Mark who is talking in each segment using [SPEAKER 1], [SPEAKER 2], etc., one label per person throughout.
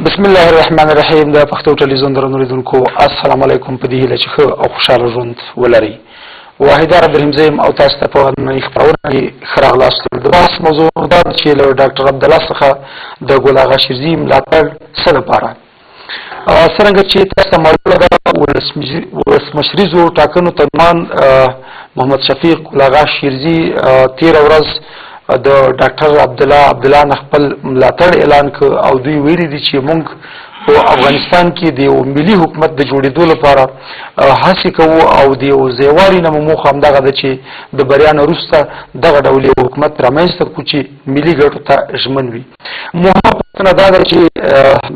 [SPEAKER 1] بسم الله الرحمن الرحیم. د پښتو ټلویزیون درنو لیدونکو السلام علیکم. په دې هیله چې ښه او خوشاله ژوند ولرئ. واحده عبدالرحیم زیم او تاسو ته په نړۍ خپرونه کې ښه راغلاست. د بحث موضوع دا ده چې له ډاکټر عبدالله څخه د ګل اغا شیرزي ملاتړ څه لپاره. څرنګه چې تاسو ته معلومه ده ولسمشریزو ټاکنو ترمان محمد شفیق ګل اغا شیرزي تېره ورځ د ډاکټر عبدالله نه خپل ملاتړ اعلان کړ او دوی ویلي دي چې موږ په افغانستان کې د یو ملي حکومت د جوړېدو لپاره هڅې کوو او د یو ځایوالي نه مو موخه همدغه ده چې د بریا نه وروسته دغه ډول یو حکومت رامنځته کړو چې ملي ګټو ته ژمن وي. مهمه پوښتنه دا ده چې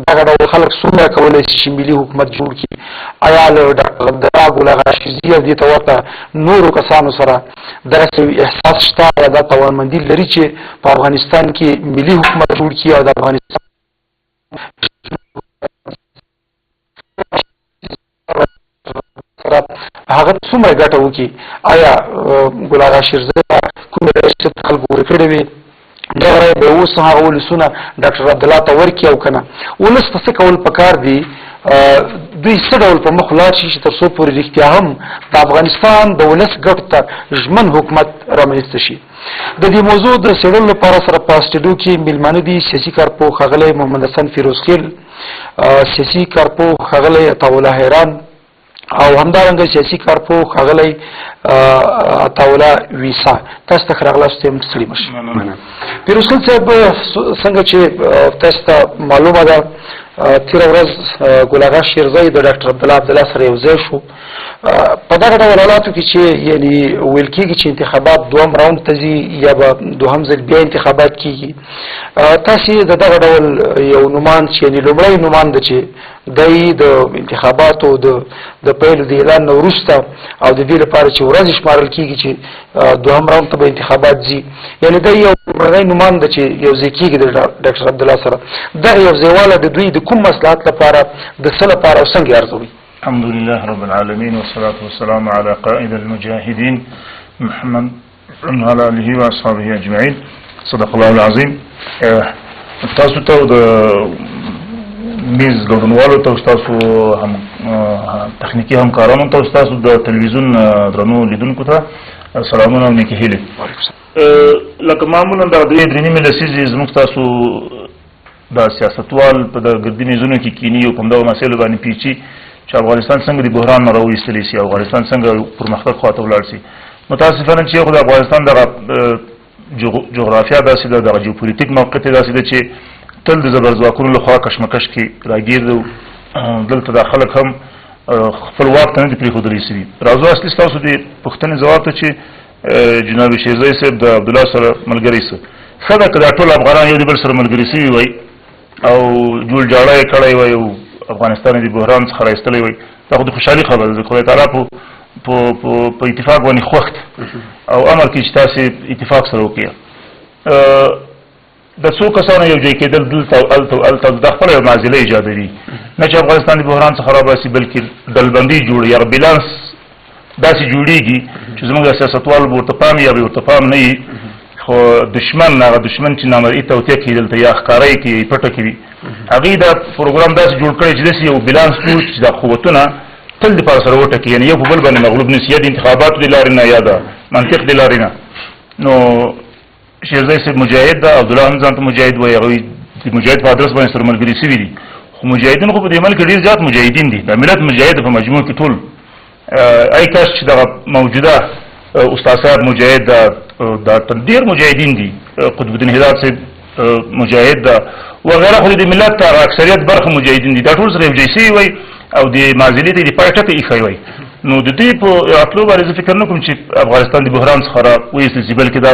[SPEAKER 1] دغه ډول خلک څومره کولی شي چې ملي حکومت جوړ کړي. آیا له ډاکټر عبدالله ګل اغا شیرزي او دې ته ورته نورو کسانو سره دغسې احساس شته یا دا توانمندي لري چې په افغانستان کې ملي حکومت جوړ کړي او د افغانستان هغه څومره ګټه وکړي؟ آیا ګل اغا شیرزي کومې ریاست خلکو ورکړې وي دغه رایه به اوس هغه ولسونه ډاکټر عبدالله ته ورکړي او که نه ولس ته څه کول پکار دي؟ دوی څه ډول په مخ ولاړ شي چې تر څو پورې رښتیا هم د افغانستان د ولس ګټو ته ژمن حکومت رامنځته شي. د دې موضوع د څېړلو لپاره سره په اسټډیو کې میلمانه دي سیاسي کارپوه ښاغلی محمد حسن فیروزخیل، سیاسي کارپوه ښاغلی عطاالله حیران او همدارنګه سیاسي کارپوه ښاغلی عطاالله ویسا. تاسو ته ښه راغلاست. ستړي مه شئ. فیروزخیل صاحب، څنګه چې تاسو ته معلومه ده تېره ورځ ګل اغا شیرزي د ډاکټر عبدالله سره یو ځای شو. په دغه ډول حالاتو کې چې یعنې ویل کېږي چې انتخابات دوهم راوند ته ځي یا به دوهم ځل بیا انتخابات کېږي، تاسې د دغه ډول یو نومان چې یعنې لومړی نومان ده چې دی د انتخاباتو د پیل د اعلان نه وروسته او د دې لپاره چې ورځې شمارل کېږي چې دوهم راوند ته به انتخابات ځي، یعنې دی یو لومړنی نومان ده چې یو ځای کېږي د ډاکټر عبدالله سره. دغه یو ځایواله د دوی د کوم مصلحت لپاره د څه لپاره او څنګه ارزوي؟
[SPEAKER 2] الحمد لله رب العالمين والصلاة والسلام على قائد المجاهدين محمد وعلى آله وأصحابه أجمعين. صدق الله العظيم. تاسو ته د میز ګډونوالو ته تاسو هم تخنیکي همکارانو ته تاسو د تلویزیون درنو لیدونکو ته سلامونه او نیکې هیلې. لکه معمولا د درې نیمې لسیزې زموږ تاسو د سیاستوال په د ګردي میزونو کې کینی او په همدغه مسایلو باندې پیچي چې افغانستان څنګه د بحران نه راوایستلی شي، افغانستان څنګه پرمختګ خواته ولاړ شي. متاسفانه چې خو د افغانستان دغه جغرافیا داسې ده، دغه جیوپولیټیک موقعیت یې داسې ده چې تل د زبرځواکونو لخوا کشمکش کې راګیر دی. دلته دا خلک هم خپل واک ته نه دي پرېښودلی شوي. راځو اصلي ستاسو د پوښتنې ځواب ته چې جناب شیرزي صاحب د عبدالله سره ملګری څه ښه ده که دا ټول افغانان یو د بل سره ملګري شوي وای او جوړ جاړه یې کړی وای او افغانستان د بحران څخه رایستلی وای، دا خو د خوشحالي خبره ده. خدای تعالی په اتفاق باندې خوښ او امر کوي چې تاسې اتفاق سره وکړئ. د څو کسانو یو ځای کېدل دلته او هلته او هلته دا خپله یو معضله ایجادوي، نه چې افغانستان د بحران څخه راباسي بلکې ډلبندي جوړوي یا بیلانس داسې جوړېږي چې زموږ د سیاستوال به ورته پام یا به ورته پام نه وي، خو دشمن هغه دشمن چې نامرئي توطیه کوي دلته یا ښکاره یې کوي پټه کوي، هغوی دا پروګرام داسې جوړ کړی چې داسې یو بیلانس جوړ چې دا قوتونه تل دپاره سره وټکي، یعنې یو په بل باندې مغلوب نه سي، یا د انتخاباتو د لارې نه یا د منطق د لارې نه. نو شیرزي صاحب مجاهد ده، عبدالله هم ځان ته مجاهد وایي، هغوی د مجاهد په ادرس باندې سره ملګري شوي دي، خو مجاهدین خو په دې ملک کې ډېر زیات مجاهدین دي. د ملت مجاهد په مجموع کې ټول ای کاش چې دغه موجوده استاد صاحب مجاهد ده، دا ډېر مجاهدین دي، قطب الدین هداد صاحب مجاهد ده وغیره، خو د ملت اکثریت برخه مجاهدین دي، دا ټول سره یو ځای شوي وای او د معضلې ته یې د پای ټکه ایښی وای. نو د دوی په راتلو باندې زه فکر نه کوم چې افغانستان د بحران څخه راوایستل شي، بلکې دا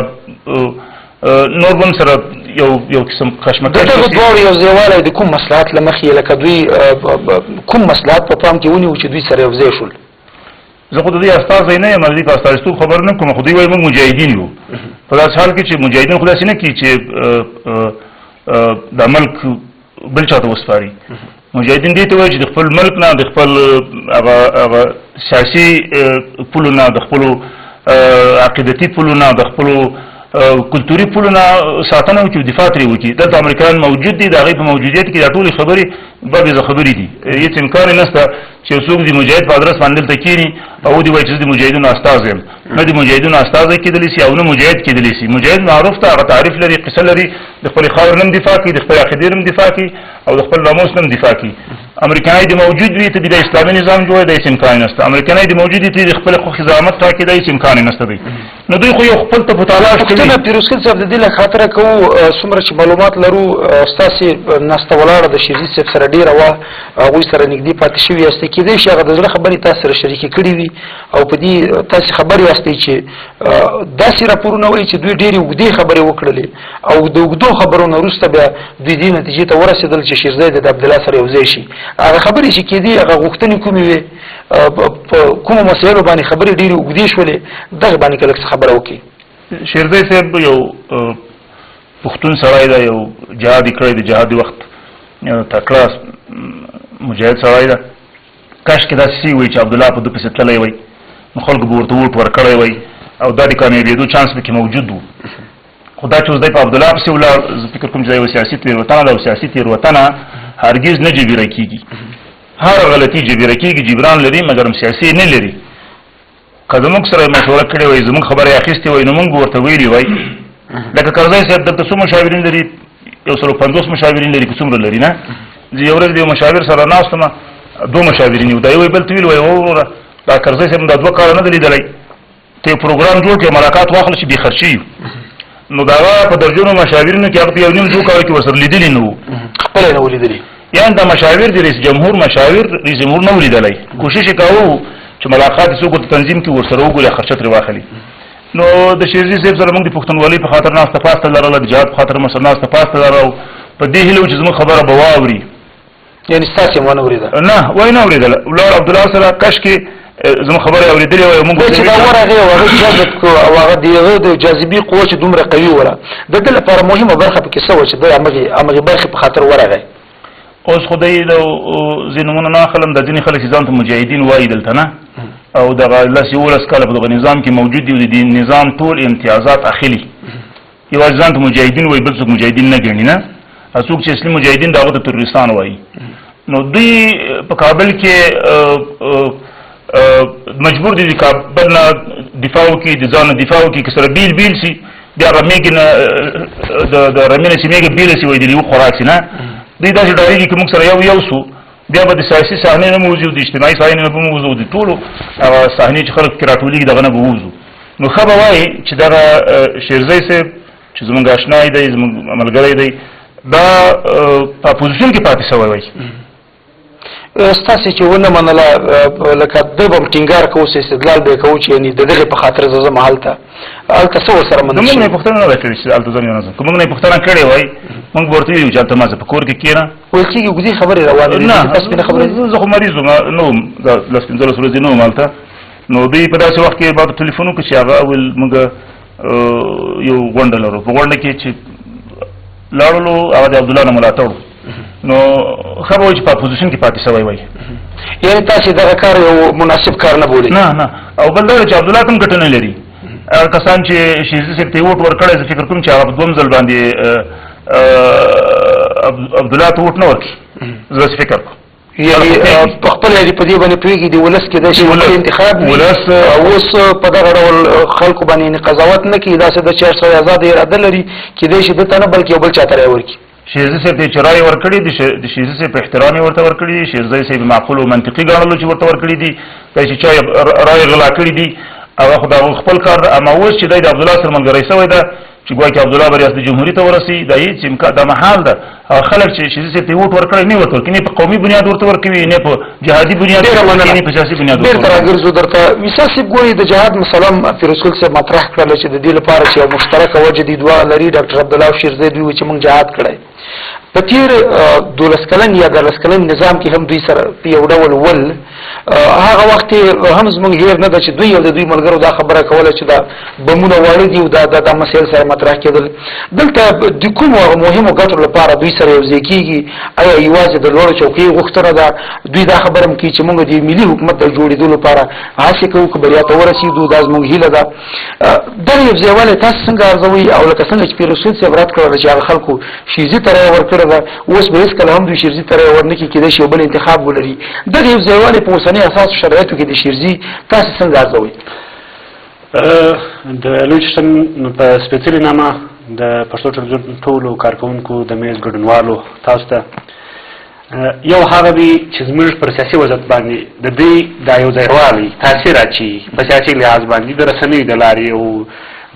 [SPEAKER 2] نور هم سره یو قسم کشمکش
[SPEAKER 1] د دغه دواړو یو ځایوالی د کوم مصلحت له مخې لکه دوی کوم مصلحت په پام کې ونیو چې دوی سره یو ځای شول؟
[SPEAKER 2] زه خو د دوی استازی نه یم، د دوی په استازیتوب خبر نه کوم، خو دوی وایي موږ مجاهدین یو. په داسې حال کې چې مجاهدین خو داسې نه کړي چې دا ملک بل چا ته وسپاري. مجاهدین دې ته وایي چې د خپل ملک نه، د خپل هغه سیاسي پولو نه، د خپلو عقیدتي پولو نه، د خپلو کلتوري پولونه ساتنه وکړي او دفاع ترې وکړي. دلته امریکایان موجود دي، د هغوی په موجودیت کې دا ټولې خبرې بابې خبرې دي. هېڅ امکان یې نشته چې یو څوک د مجاهد په ادرس باندې دلته کښېني او ودې وایي چې زه د مجاهدینو استازی یم. نه د مجاهدینو استازی کېدلی شي او نه مجاهد کېدلی شي. مجاهد معروف ته هغه تعریف لري، قصه لري، د خپلې خاورې نه هم دفاع کوي، د خپلې عقیدې نه هم دفاع کوي او د خپل ناموس نه هم دفاع کوي. امریکایي د موجود وي ته د اسلامي نظام جوړوي، د هېڅ امکان نشته. امریکایي د موجود وي ته د خپلې خوښې زعامت ټاکي، د هېڅ امکان نشته دی. نو دوی خو یو خپل ته په تلاش کوي.
[SPEAKER 1] پوښتنه پیروزګل صاحب د دې له خاطره کوو څومره چې معلومات لرو ستاسې ناسته ولاړه د شیرزي صاحب سره ډېره وه، هغوی سره نږدې پاتې شوي یاستئ، کېدای شي هغه د زړه خبرې تاسو سره شریکې کړي وي او په دې تاسې خبر یاستئ چې داسې راپورونه وایي چې دوی ډېرې اوږدې خبرې وکړلې او د اوږدو خبرو نه وروسته بیا دوی دې نتیجې ته ورسېدل چې شیرزی د عبدالله سره یو ځای شي. هغه خبرې چې کېدې هغه غوښتنې کومې وې، په کومو مسایلو باندې خبرې ډېرې اوږدې شولې، دغه باندې که لږ څه خبره وکړي.
[SPEAKER 2] شیرزی صاحب یو پښتون سړی دی، یو جهاد یې کړی د جهاد وخت تکړه مجاهد سړی دی. کاشکې داسې شوي وایي چې عبدالله په ده پسې تللی وی، نو خلکو به ورته ووټ ورکړی وی او دا د کامیابېدو چانس پکې موجود و. خو دا چې اوس دی په عبدالله پسې ولاړ، زه فکر کوم چې دا یوه سیاسي تېروتنه ده او سیاسي تېروتنه هرګز نه جبیره کېږي. هر غلطي جبیره کېږي، جبران لري مګر سیاسي نه لري. که زموږ سره مشوره کړې وای، زموږ خبره یې اخیستې وای، نو موږ به ورته ویلي وای. لکه کرزی صاحب دلته څو مشاورین لري؟ 150 مشاورین لري که څومره لري نه؟ زه یو ورځ د یو مشاور سره ناست وم، 2 مشاورین یو، دا یو بل ته ویل وای وروره دا کرزی صاحب دا 2 کاله نه دی لیدلی، ته یو پروګرام جوړ کړې ملاقات واخله چې بې خرچي یو. نو د هغه په درجنو مشاورینو کې هغه په 1.5-2 کاله کې ورسره لیدلي نه وو،
[SPEAKER 1] خپله یې نه و لیدلي.
[SPEAKER 2] یعنې دا مشاور د رئیس جمهور مشاور رئیس جمهور نه و لیدلی. کوشش یې کاوه چې ملاقات یې څوک ورته تنظیم کړي، ورسره وګوري، خرچه ترې واخلي. نو د شیرزي صاحب سره موږ د پښتونولۍ په خاطر ناسته پاسته لرله، د جهاد په خاطر مو سره ناسته پاسته لرله او په دې هیله و چې زموږ خبره به واوري.
[SPEAKER 1] یعنې ستاسې یې ونه اورېده؟
[SPEAKER 2] نه، وایي نه اورېدله. ولاړ عبدالله سره کشکې زموږ خبره یې اورېدلې وای او موږ
[SPEAKER 1] چې دا ورغې او هغه جذب کړو او هغه د هغه د جاذبې قوه چې دومره قوي وله، د ده لپاره مهمه برخه پکې څه وه چې دی همغې برخې په خاطر ورغی؟
[SPEAKER 2] اوس خو دی د ځینې نومونه نه اخلم، د ځینې خلک چې ځان ته مجاهدین وایي دلته نه، او دغه 11 کاله په دغه نظام کې موجود دي او د دې نظام ټول امتیازات اخلي. یوازې ځان ته مجاهدین وایي، بل څوک مجاهدین نه ګڼي نه. څوک چې اصلي مجاهدین د هغه ته تروریستان وایي. نو دوی په کابل کې مجبور دي د کابل نه دفاع وکړي، د ځان نه دفاع وکړي، که سره بیل شي بیا رمې کې نه د رمې نه سیمې کې بیله شي وایي د یو خوراک شي نه. دوی داسې ډارېږي که موږ سره یو سو بیا به د سیاسي صحنې نه موځو، د اجتماعي صحنې نه به موځو، د ټولو هغه صحنې چې خلک پکې راټولېږي دغه نه به ووځو. نو ښه به وایي چې دغه شیرزی صاحب چې زموږ اشنای دی، زموږ ملګری دی، دا په اپوزیشن کې پاتې شوی وای.
[SPEAKER 1] ستاسې چې ونه منله، لکه ده به هم ټینګار کوو، استدلال به یې کوو چې یعنې د دغې په خاطر زه ځم هلته څه ورسره منل شوي؟
[SPEAKER 2] موږ نه یې پوښتنه نه ده کړې چې هلته ځم یا نه ځم. که موږ نه یې پوښتنه کړې وای، موږ به ورته ویلي وو چې هلته مه ځه، په کور کې کښېنه.
[SPEAKER 1] ویل کېږي اوږدې خبرې روانې دي.
[SPEAKER 2] نه، زه خو مریض وم، نه وم 10-15 ورځې نه وم هلته. نو دوی په داسې وخت کې ما ته ټلیفون وکړو چې هغه ویل موږ یو غونډه لرو، په غونډه کې چې لاړلو هغه د عبدالله نه ملاتړ، نو ښه به وایي چې په اپوزیشن کې پاتې شوی وای.
[SPEAKER 1] یعنې تاسې دغه کار یو مناسب کار نه بولئ؟
[SPEAKER 2] نه. او بل دا چې عبدالله ته هم ګټه نه لري. هغه کسان چې شیرزي صاحب ته یې ووټ ورکړی، زه فکر کوم چې هغه په 2م ځل باندې عبدالله ته ووټ نه ورکړي، زه داسې فکر کوم.
[SPEAKER 1] یعنې په خپله یې په دې باندې پوهېږي د ولس کېدای شي انتخاب وي، اوس په دغه ډول خلکو باندې قضاوت نه کوي، داسې ده چې هر سړی ازاده اراده لري، کېدای شي ده ته نه بلکې یو بل چا ته رایه ورکړي.
[SPEAKER 2] شیرزي صاحب ته چې رایې ورکړي، د شیرزي صاحب په احترام یې ورته ورکړي دي، شیرزي صاحب معقول او منطقي ګڼلو چې ورته ورکړي دي. دا چې چا رایې غلا کړي دي هغه خو د هغوی خپل کار ده. اما اوس چې دی د عبدالله سره ملګری شوی ده چې ګویا کې عبدالله به ریاست جمهوري ته ورسي، دا هېڅ امکان، دا محال ده. هغه خلک چې شیرزي صاحب ته یې ووټ ورکړی نه یې ورته ورکوي، نه په قومي بنیاد ورته ورکوي، نه په جهادي بنیاد ورته، نه په سیاسي بنیاد ورته.
[SPEAKER 1] بېرته راګرځو درته. ویسا صاحب ګوري د جهاد مسله فیروزګل صاحب مطرح کړله چې د دې لپاره چې یو مشترکه وجه دي دوه لري، ډاکټر عبدالله او شیرزی دوی وایي چې موږ جهاد کړی. په تېر 12 کلن یا 13 کلن نظام کې هم دوی سره په یو ډول ول هغه وخت هم زموږ هیر نه ده چې دوی او د دوی ملګرو دا خبره کوله چې دا بمونه واړه دي او دا مسایل سره مطرح کېدل. دلته د کومو مهمو ګټو لپاره دوی سره یوځای کېږي؟ آیا یوازې د لوړو چوکۍ غوښتنه ده؟ دوی دا خبره هم کوي چې موږ د ملي حکومت د جوړېدو لپاره هڅې کوو که بریا ته ورسېږو، دا زموږ هیله ده. دغه یوځایوالی تاسو څنګه ارزوئ؟ او لکه څنګه چې پیر رسول صاحب رد کړله چې هغه خلکو شیرزي ته رایه ورکړې ده، اوس به هېڅکله هم دوی شیرزي ته رایه ورنکړي، کېدای شي یو بل انتخاب ولري. دغه یوځایوالی په اوسني اساسو شرایطو کې د شیرزي تاسو څنګه ارزوئ؟
[SPEAKER 3] د لوی چشتن په سپېڅلې نامه د پښتو ټلویزیون ټولو کارکوونکو د میز ګډونوالو تاسو ته یو هغه دی چې زموږ پر سیاسي وضعیت باندې د دې دا یوځایوالی تاثیر اچوي په سیاسي لحاظ باندې د رسنیو د لارې او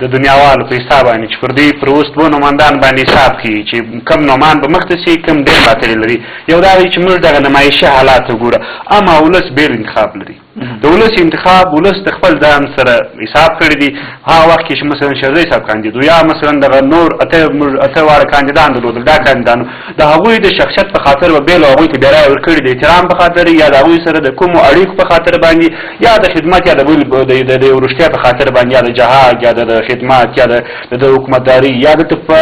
[SPEAKER 3] د دنیاوالو په حساب باندې چې پر دې پر اوس دوه نوماندان باندې حساب کوي چې کم نومان به مخته شي، کم ډېر باطلي لري. یو دا دی چې موږ دغه نمایشي حالات وګوره، اما ولس بېل انتخاب لري. د ولس انتخاب ولس د خپل ځان سره حساب کړی دي. هغه وخت کې چې مثلا شیرزي صاحب کاندید یا مثلا دغه نور اته واړه کاندیدان درلودل، دا کاندیدانو د هغوی د شخصیت په خاطر به بېل هغوی ته بیا رایه ورکړي، د احترام په خاطر یا د هغوی سره د کومو اړیکو په خاطر باندې یا د خدمت یا د یو رښتیا په خاطر باندې یا د جهاد یا د خدمت یا د حکومتداري یا د په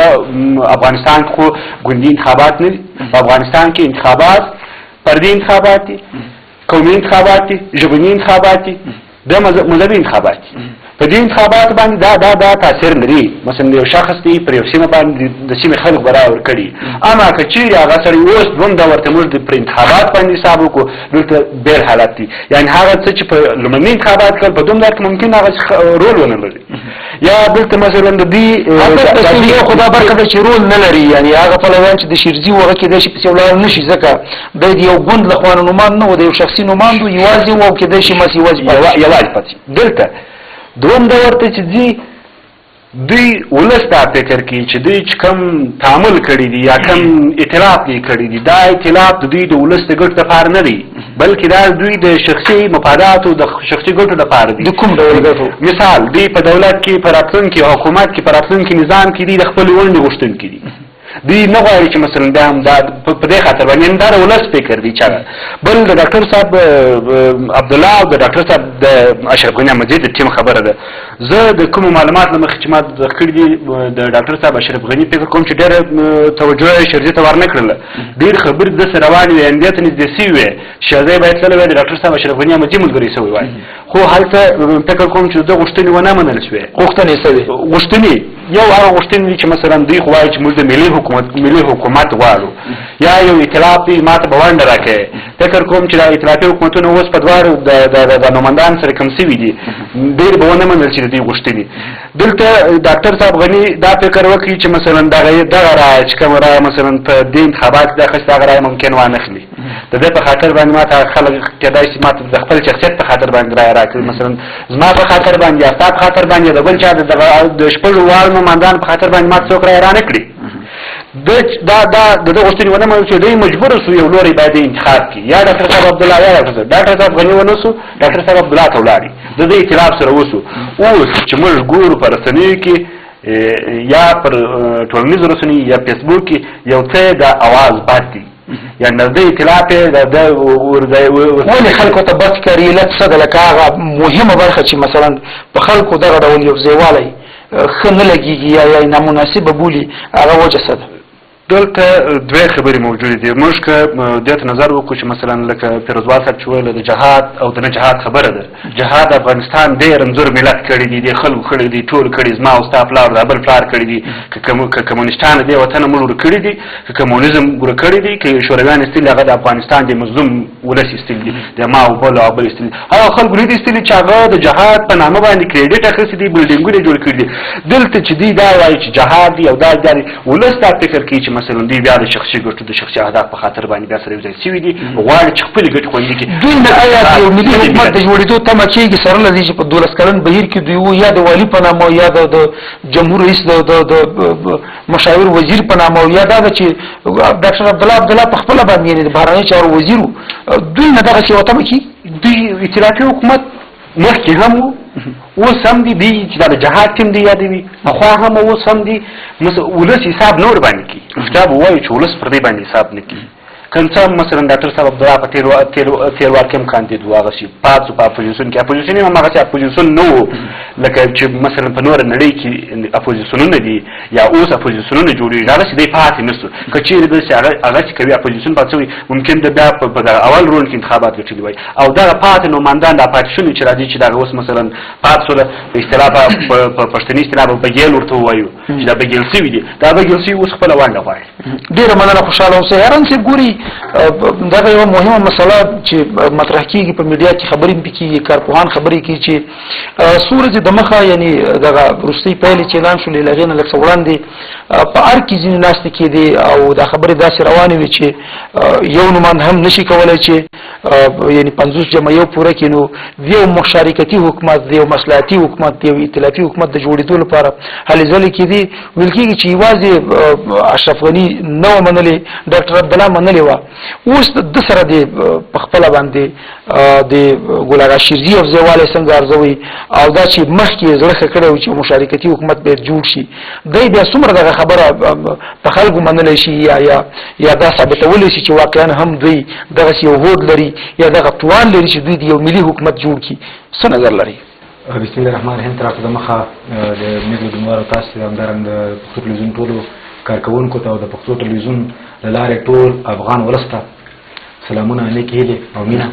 [SPEAKER 3] افغانستان کې خو ګوندي انتخابات نه دي. په افغانستان کې انتخابات فردي انتخابات دي، قومي انتخابات دي، ژبني انتخابات دي، د مذهبي انتخابات دي. په دې انتخابات باندې دا تاثیر لري. مثلا یو شخص دی پر یو سیمه باندې د سیمې خلک به رایه ورکړي، اما که چیرې هغه سړی اوس دوم دا ورته موږ پر انتخابات باندې حساب وکړو، دلته بېل حالت دي. یعنې هغه څه چې په لومړني انتخابات کړل په دوم کې ممکن هغه رول ونه لري. یا دلته مثلا د دې یو خدا برکه ده چې رول نه لري. یعنې هغه پلویان چې د شیرزي وغه کېدای شي پسې ولاړ نه شي، ځکه دی د یو ګوند لخوا نومان نه و، د یو شخصي نوماند و، یوازې و او کېدای شي مس یوازې پاتې. دلته دوم دا ورته چې دوی ولس دا فکر کوي چې دوی چې کوم تعامل کړی دي یا کوم اطلاف یې کړی دي، دا اطلاف د دوی د ولس د ګټو لپاره نه دی، بلکې دا دوی د شخصي مفاداتو د شخصي ګټو لپاره دي. د کوم ډول ګټو؟ مثال دوی په دولت کې په راتلونکي حکومت کې په راتلونکي نظام کې دي د خپلې ونډې غوښتونکي دي. دوی نه غواړي چې مثلا دا هم په دې خاطر باندې دا ولس فکر دی. چا بل د ډاکټر صاحب عبدالله او د ډاکټر صاحب د اشرف غني مزید د ټیم خبره ده. زه د کوم معلومات نه مخکې چې ما کړي دي د ډاکټر صاحب اشرف غني فکر کوم چې ډېره توجه یې شیرزي ته ورنه کړله، ډېر خبرې د سره روانې وې، اندې ته نږدې سوي وې. شیرزي باید تللی وای د ډاکټر صاحب اشرف غني مزید ملګری سوی وای، خو هلته فکر کوم چې د غوښتنې ونه منل شوې. غوښتنې سوي غوښتنې یو هغه غوښتنې دي چې مثلا دوی خو وایي چې موږ د ملي حکومت غواړو، یا یو ائتلاف دی ماته به ونډه راکړي. فکر کوم چې دا ائتلافي حکومتونه اوس په دواړو د نوماندان سره کم سوي دي، ډېر به ونه منل چې د دوی غوښتنې. دلته ډاکټر صاحب غني دا فکر وکړي چې مثلا دغه رایه چې کومه رایه مثلا په دې انتخابات کې اخیسته هغه رایه ممکن وانخلي. د دې په خاطر باندې ماته خلک کېدای شي ماته د خپل شخصیت په خاطر باندې رایه راکړي، مثلا زما په خاطر باندې یا ستا په خاطر باندې د بل چا د شپږو واړو نوماندان په خاطر باندې ماته څوک رایه رانه کړي. دا د غوښتنې ونه منل چې دوی مجبور سو یو لوري باید انتخاب کړي، یا ډاکټر صاحب عبدالله یا ډاکټر صاحب غني ونه سو، ډاکټر صاحب عبدالله ته ولاړي. د دې اختلاف سره وسو. اوس چې موږ ګورو په رسنیو کې یا پر ټولنیزو رسنیو یا فیسبوک کې یو څه د اواز باد دي، یعنې د اختلاف ولې خلکو ته بد ښکاري. علت څه ده؟ لکه هغه مهمه برخه چې مثلا په خلکو دغه ډول یو ځایوالی ښه نه لګېږي یا نامناسبه بولي، هغه وجه څه ده؟ دلته دوه خبرې موجودې دي. موږ که دې ته نظر وکړو چې مثلا لکه فیروزوال صاحب چې ویل د جهاد او د نه جهاد خبره ده. جهاد افغانستان ډېر رمزور ملت کړی دي، د خلکو کړی دي، ټول کړي، زما او ستا پلار د بل پلار کړي دي. که کمونیسټان دې وطن موږ ور کړي دي، که کمونیزم ور کړي دي، که شورویان استیل هغه د افغانستان د مظلوم ولس استیل دي، د ما او بل او بل استیل. هغه خلکو نه دي استیل چې هغه د جهاد په نامه باندې کریډټ اخیستي دي، بلډینګونه جوړ کړي دي. دلته چې دوی دا وایي چې جهاد دی او دا دی، ولس دا فکر کوي چې مثلا دوی بیا د شخصي ګټو د شخصي اهداف په خاطر باندې بیا سره یوځای شوي دي، غواړي چې خپلې ګټې خوندي کړي. دوی نه آیا د یو ملي حکومت د جوړېدو تمه کېږي سره له دې چې په 12 کلن بهیر کې دوی وو یا د والي په نامه یا د جمهور رئیس د مشاور وزیر په نامه یا دا چې ډاکټر عبدالله په خپله باندې یعنې د بهرنیو چارو وزیر وو، دوی نه دغسې یوه تمه کېږي. دوی ائتلافي حکومت مخکې هم وو، اوس هم دي، دوی چې دا د جهاد ټیم دی یادوي، پخوا هم اوس هم دي. ولس حساب نه ورباندې کوي. دا به وایي چې ولس پر دې باندې حساب نه کوي. کنڅه مثلا ډاکټر صاحب عبدالله په تیر وار کې هم کاندید و هغه شي پاتې په اپوزیسیون کې اپوزیسیون هم هغه اپوزیسیون نه و لکه چې مثلا په نور نړۍ کې اپوزیسیونونه دي یا اوس اپوزیسیونونه جوړېږي هغه دی پاتې نشو که چیرې داسې هغه چې کوي اپوزیسیون پاتې شوی ممکن د بیا په اول رول کې انتخابات ګټلي وای او دغه پاتې نوماندان دا پاتې شوي چې راځي چې دغه اوس مثلا پاتې شوله په اصطلاح په پښتني اصطلاح به بګیل ورته ووایو چې دا بګیل شوي دي دا بګیل شوي اوس خپله ونډه غواړي
[SPEAKER 1] ډېره مننه خوشحاله اوسئ هرن صاحب ګوري دغه یوه مهمه مسله چې مطرح کېږي په میډیا کې خبرې پې کېږي کارپوهان خبرې کوي چې څو ورځې دمخه یعنې دغه وروستۍ پایلې چې اعلان شولې له هغې نه لږ څه وړاندې په ار کې ځینې ناستې کېدې او دا خبرې داسې روانې وې چې یو نوماند هم نشي کولی چې یعنې 50 جمع یو پوره کړي نو د یو مشارکتي حکومت د یو مصلحتي حکومت د یو ائتلافي حکومت د جوړېدو لپاره هلې ځلې کېدې ویل کېږي چې یوازې اشرف غني نه وه منلې ډاکټر عبدالله منلې وه اوس د سره د په خپله باندې د ګلارا شیرزي افضلوالی څنګه ارزوي او دا چې مخکې زړه ښه کړی و چې مشارکتي حکومت باید جوړ شي دی بیا څومره دغه خبره په خلکو منلی شي یا دا ثابتولی شي چې واقعا هم دوی دغسې یو هوډ لري یا دغه توان لري چې دوی د یو ملي حکومت جوړ کړي څه نظر لري
[SPEAKER 4] بسم الله الرحمن الرحیم تر د مخه د میډیا ګډونوالو تاسو ته همدارنګه د پښتو تلویزیون ټولو کارکوونکو ته او د پښتو تلویزیون له لارې ټول افغان ولس ته سلامونه نیکې هیلې او مینه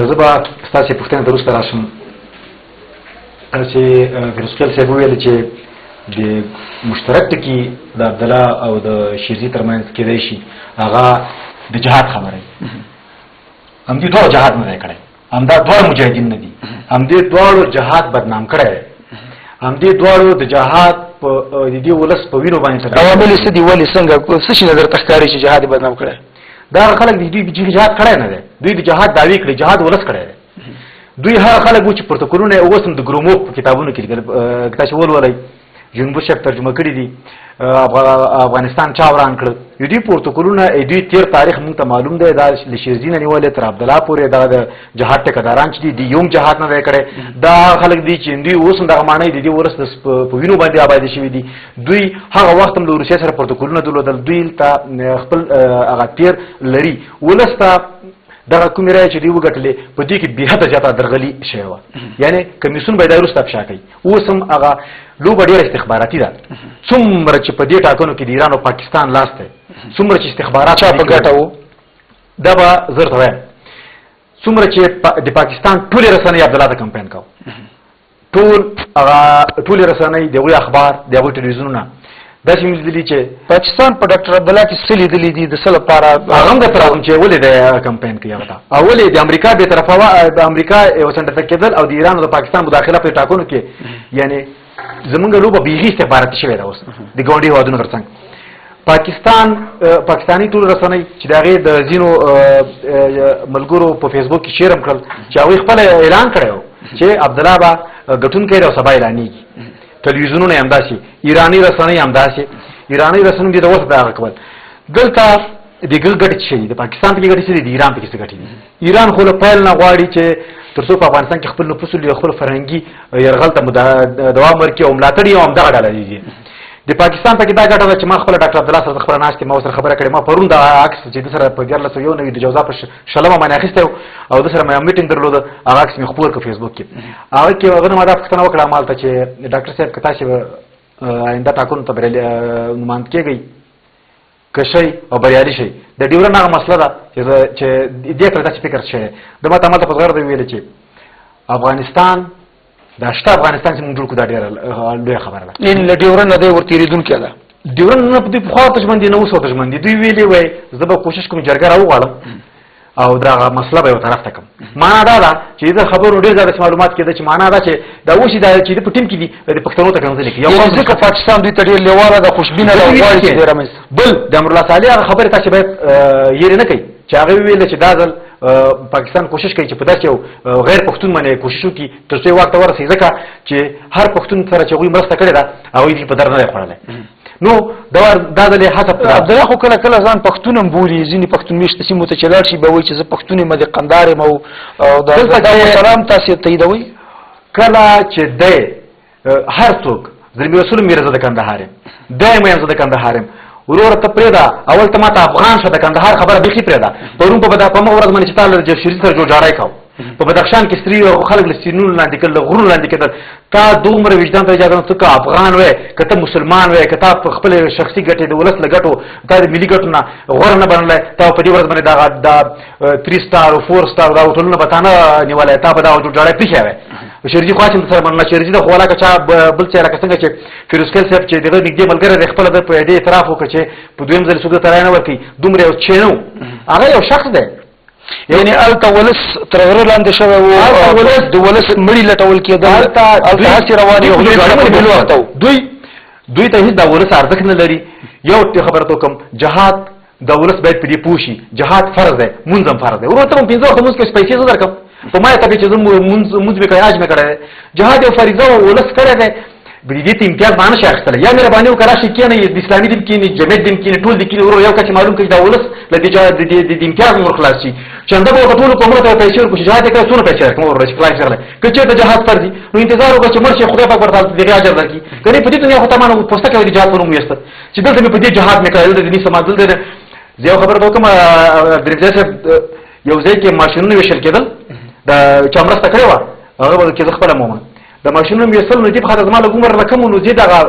[SPEAKER 4] زه به ستاسې پوښتنې ته وروسته راشم چې فیروز خیل صاحب وویل چې د مشترک ټکي د عبدالله او د شیرزي ترمنځ کېدی شي هغه د جهاد خبره وي همدې دواړو جهاد نه دی کړی همدا دواړه مجاهدین نه دي همدې دواړو جهاد بدنام کړی دی همدې دواړو د جهاد په د دې ولس په وینو باندې
[SPEAKER 1] عوامل یې څه دي ولې څنګه څه شي نظر ته ښکاري چې جهاد یې بدنام کړی
[SPEAKER 4] دا خلک دي دوی جهاد کړی نه دی دوی د جهاد دعوی کړي جهاد ولس کړی دی دوی هغه خلک وو چې پروتوکولونه یې اوس هم د ګروموف په کتابونو کې تاسو ولولئ جنبو شپ ترجمه کړي دي افغانستان چا وران کړ دوی پروتوکولونه دوی تیر تاریخ موږ ته معلوم دی دا د شیرزي نه نیولې تر عبدالله پورې دا د جهاد ټیکداران چې دي یوم جهاد نه دی کړی دا خلک دي چې دوی اوس هم دغه معنی د دې ولس په وینو باندې آبادي شوي دي دوی هغه وخت هم له روسیې سره پروتوکولونه درلودل دوی ته خپل هغه تیر لري ولس ته دغه کومې رایې چې دوی وګټلې په دې کې بېحده زیاته درغلي شوې وه یعنې کمیسیون به یې دا وروسته افشا کوي اوس هم هغه لوبه ډېره استخباراتي ده څومره چې په دې ټاکنو کې د ایران او پاکستان لاس دی څومره چې استخبارات
[SPEAKER 1] چا په ګټه وو
[SPEAKER 4] دا به زه درته وایم څومره چې د پاکستان ټولې رسنۍ عبدالله ته کمپین کوو ټولې رسنۍ د هغوی اخبار د هغوی ټلویزیونونه داسې مې لیدلي چې
[SPEAKER 1] پاکستان په ډاکټر عبدالله کې څه لیدلي دي د څه لپاره
[SPEAKER 4] هغه هم درته راغلم چې ولې د کمپین کوي هغه ته او ولې د امریکا بېطرفه د امریکا یو سنټفک کېدل او د ایران او د پاکستان مداخله په ټاکنو کې یعنې زمونږ لوبه بیخي استخباراتي شوې ده اوس د ګاونډي هېوادونو تر څنګ پاکستاني ټول رسنۍ چې د هغې د ځینو ملګرو په فیسبوک کې شیر هم کړل چې هغوی خپل اعلان کړی و چې عبدالله به ګټونکی دی او سبا اعلانېږي تلویزیونونه یې همداسې ایراني رسنۍ همداسې ایراني رسنۍ دې د اوسه دغه کول دلته د ګټې څه دي د پاکستان پکې ګټې څه دي د ایران پکې څه ګټې دي ایران خو له پیل نه غواړي چې تر څو په افغانستان کې خپل نفوس ولري خپل فرهنګي یرغل ته دوام ورکړي او ملاتړ یې همدغه ډله دي د پاکستان پکې دا ګټه ده چې ما خپل ډاکټر عبدالله سره خبره ناستې ما ورسره خبره کړې ما پرون دا عکس چې د سره په 1409 د جوزا په شلمه باندې اخیستی او د سره مې میټینګ درلوده هغه عکس مې خپور کړ فیسبوک کې هغه کې هغه ما دا پوښتنه وکړه مالته چې ډاکټر صاحب که تاسې آینده ټاکنو ته نماند کېږئ که شئ او بریالي شئ د ډیورن هغه مسله ده چې دې پرې داسې فکر شوی د ما ته همالته په زغرده ویلې چې افغانستان دا شته افغانستان چې موږ جوړ کړو دا ډېره لویه خبره ده
[SPEAKER 1] یعنې له ډیورن نه دی ورتېرېدونکې ده
[SPEAKER 4] ډیورن نه دوی پخوا ته ژمن دي نه اوس ورته ژمن دي دوی ویلي وای زه به کوشش کوم جرګه راوغواړم او دغه مسله به یو طرف ته کړم معنا دا ده چې د خبرو ډېر زیات معلومات کېده چې معنا دا چې دا اوس دا چې په ټیم کې دي د پښتنو ته کنځلې کوي
[SPEAKER 1] یو ځکه پاکستان دوی ته ډېر لیواله ده خوشبینه ده غواړي چې ډېره مې
[SPEAKER 4] بل د امرالله صالح هغه خبرې تاسې باید یېرې نه کوي چې هغه ویل چې دا ځل پاکستان کوشش کوي چې په داسې یو غیر پښتون باندې کوشش وکړي تر څو واک ته ورسېږي ځکه چې هر پښتون سره چې هغوی مرسته کړې ده هغوی دې په در نه دی خوړلی نو دا ځل یې هڅه
[SPEAKER 1] عبدالله خو کله کله ځان پښتون هم بولي ځینې پښتون میشته سیمو ته چې لاړ شي به وایي چې زه پښتون یم د قندار یم او دا سلام تاسې تاییدوئ
[SPEAKER 4] کله چې دی هر څوک زلمي رسول مې زه د کندهار یم دی یم زه د کندهار یم ورور ته پرېدا اول ته ماته افغان شه د کندهار خبره بیخي پرېدا پرون په مغه ورځ باندې چې تعالی د شریف سره جوړای کاو په بدخشان کې ستري او خلک له سینونو لاندې کړل غرونو لاندې کړل تا دومره وجدان ته اجازه ته افغان وې کته مسلمان وې کته خپل شخصي ګټې د ولس لګټو تا د ملي ګټو نه غوړ نه بنلای تا په دې ورځ باندې دا 3 سٹار او 4 سٹار دا ټولونه بتانه نیولای تا په دا جوړای پیښه وې شریف خو چې سره مننه شریف د خواله کچا بل څه راکه څنګه چې فیروز کل صاحب چې دغه نږدې ملګری د خپل د په دې اعتراف وکړي چې په دویم ځل سود ترانه ورکي دومره یو چینو هغه یو شخص دی
[SPEAKER 1] یعنی الته ولس ترغره لاندې شوی و ولس د ولس مړی لټول کېدل الته هڅې روانې
[SPEAKER 4] دوی ته هیڅ د ولس ارزښت نه لري یو خبره ته کوم جهاد د ولس باید په دې پوښي جهاد فرض دی منظم فرض دی ورته په 15 وخت موږ کې پیسې زو درکم په ما ته چې موږ به کوي اج مې کړه جهاد یو فریضه ولس کړی دی بریدي ته امتیاز باندې شاخته یا مې باندې وکړه چې کینه د اسلامي دین کې جمعیت دین کې ټول دي کې یو کچ معلوم کړي دا ولس لدی جهاد د امتیاز نور خلاص شي څنګه به ټول کومه ته پیسې ورکړي جهاد کې څونه پیسې کوم ورځ خلاص کړل کچې ته جهاد فرض نو انتظار وکړه چې مرشي خدای پاک ورته دغه اجر درکړي کني په دې ته یو تمانه پوسټه کې جهاد ورو میست چې دلته په دې جهاد مې کړل د دې سمادل دې یو خبر وکم درځه یو ځای کې ماشینونه وشل کېدل د چمرسته کړو هغه کې خپل مومن د ماشینونو میسل نو دې په خاطر زما له عمر رقم نو زه دغه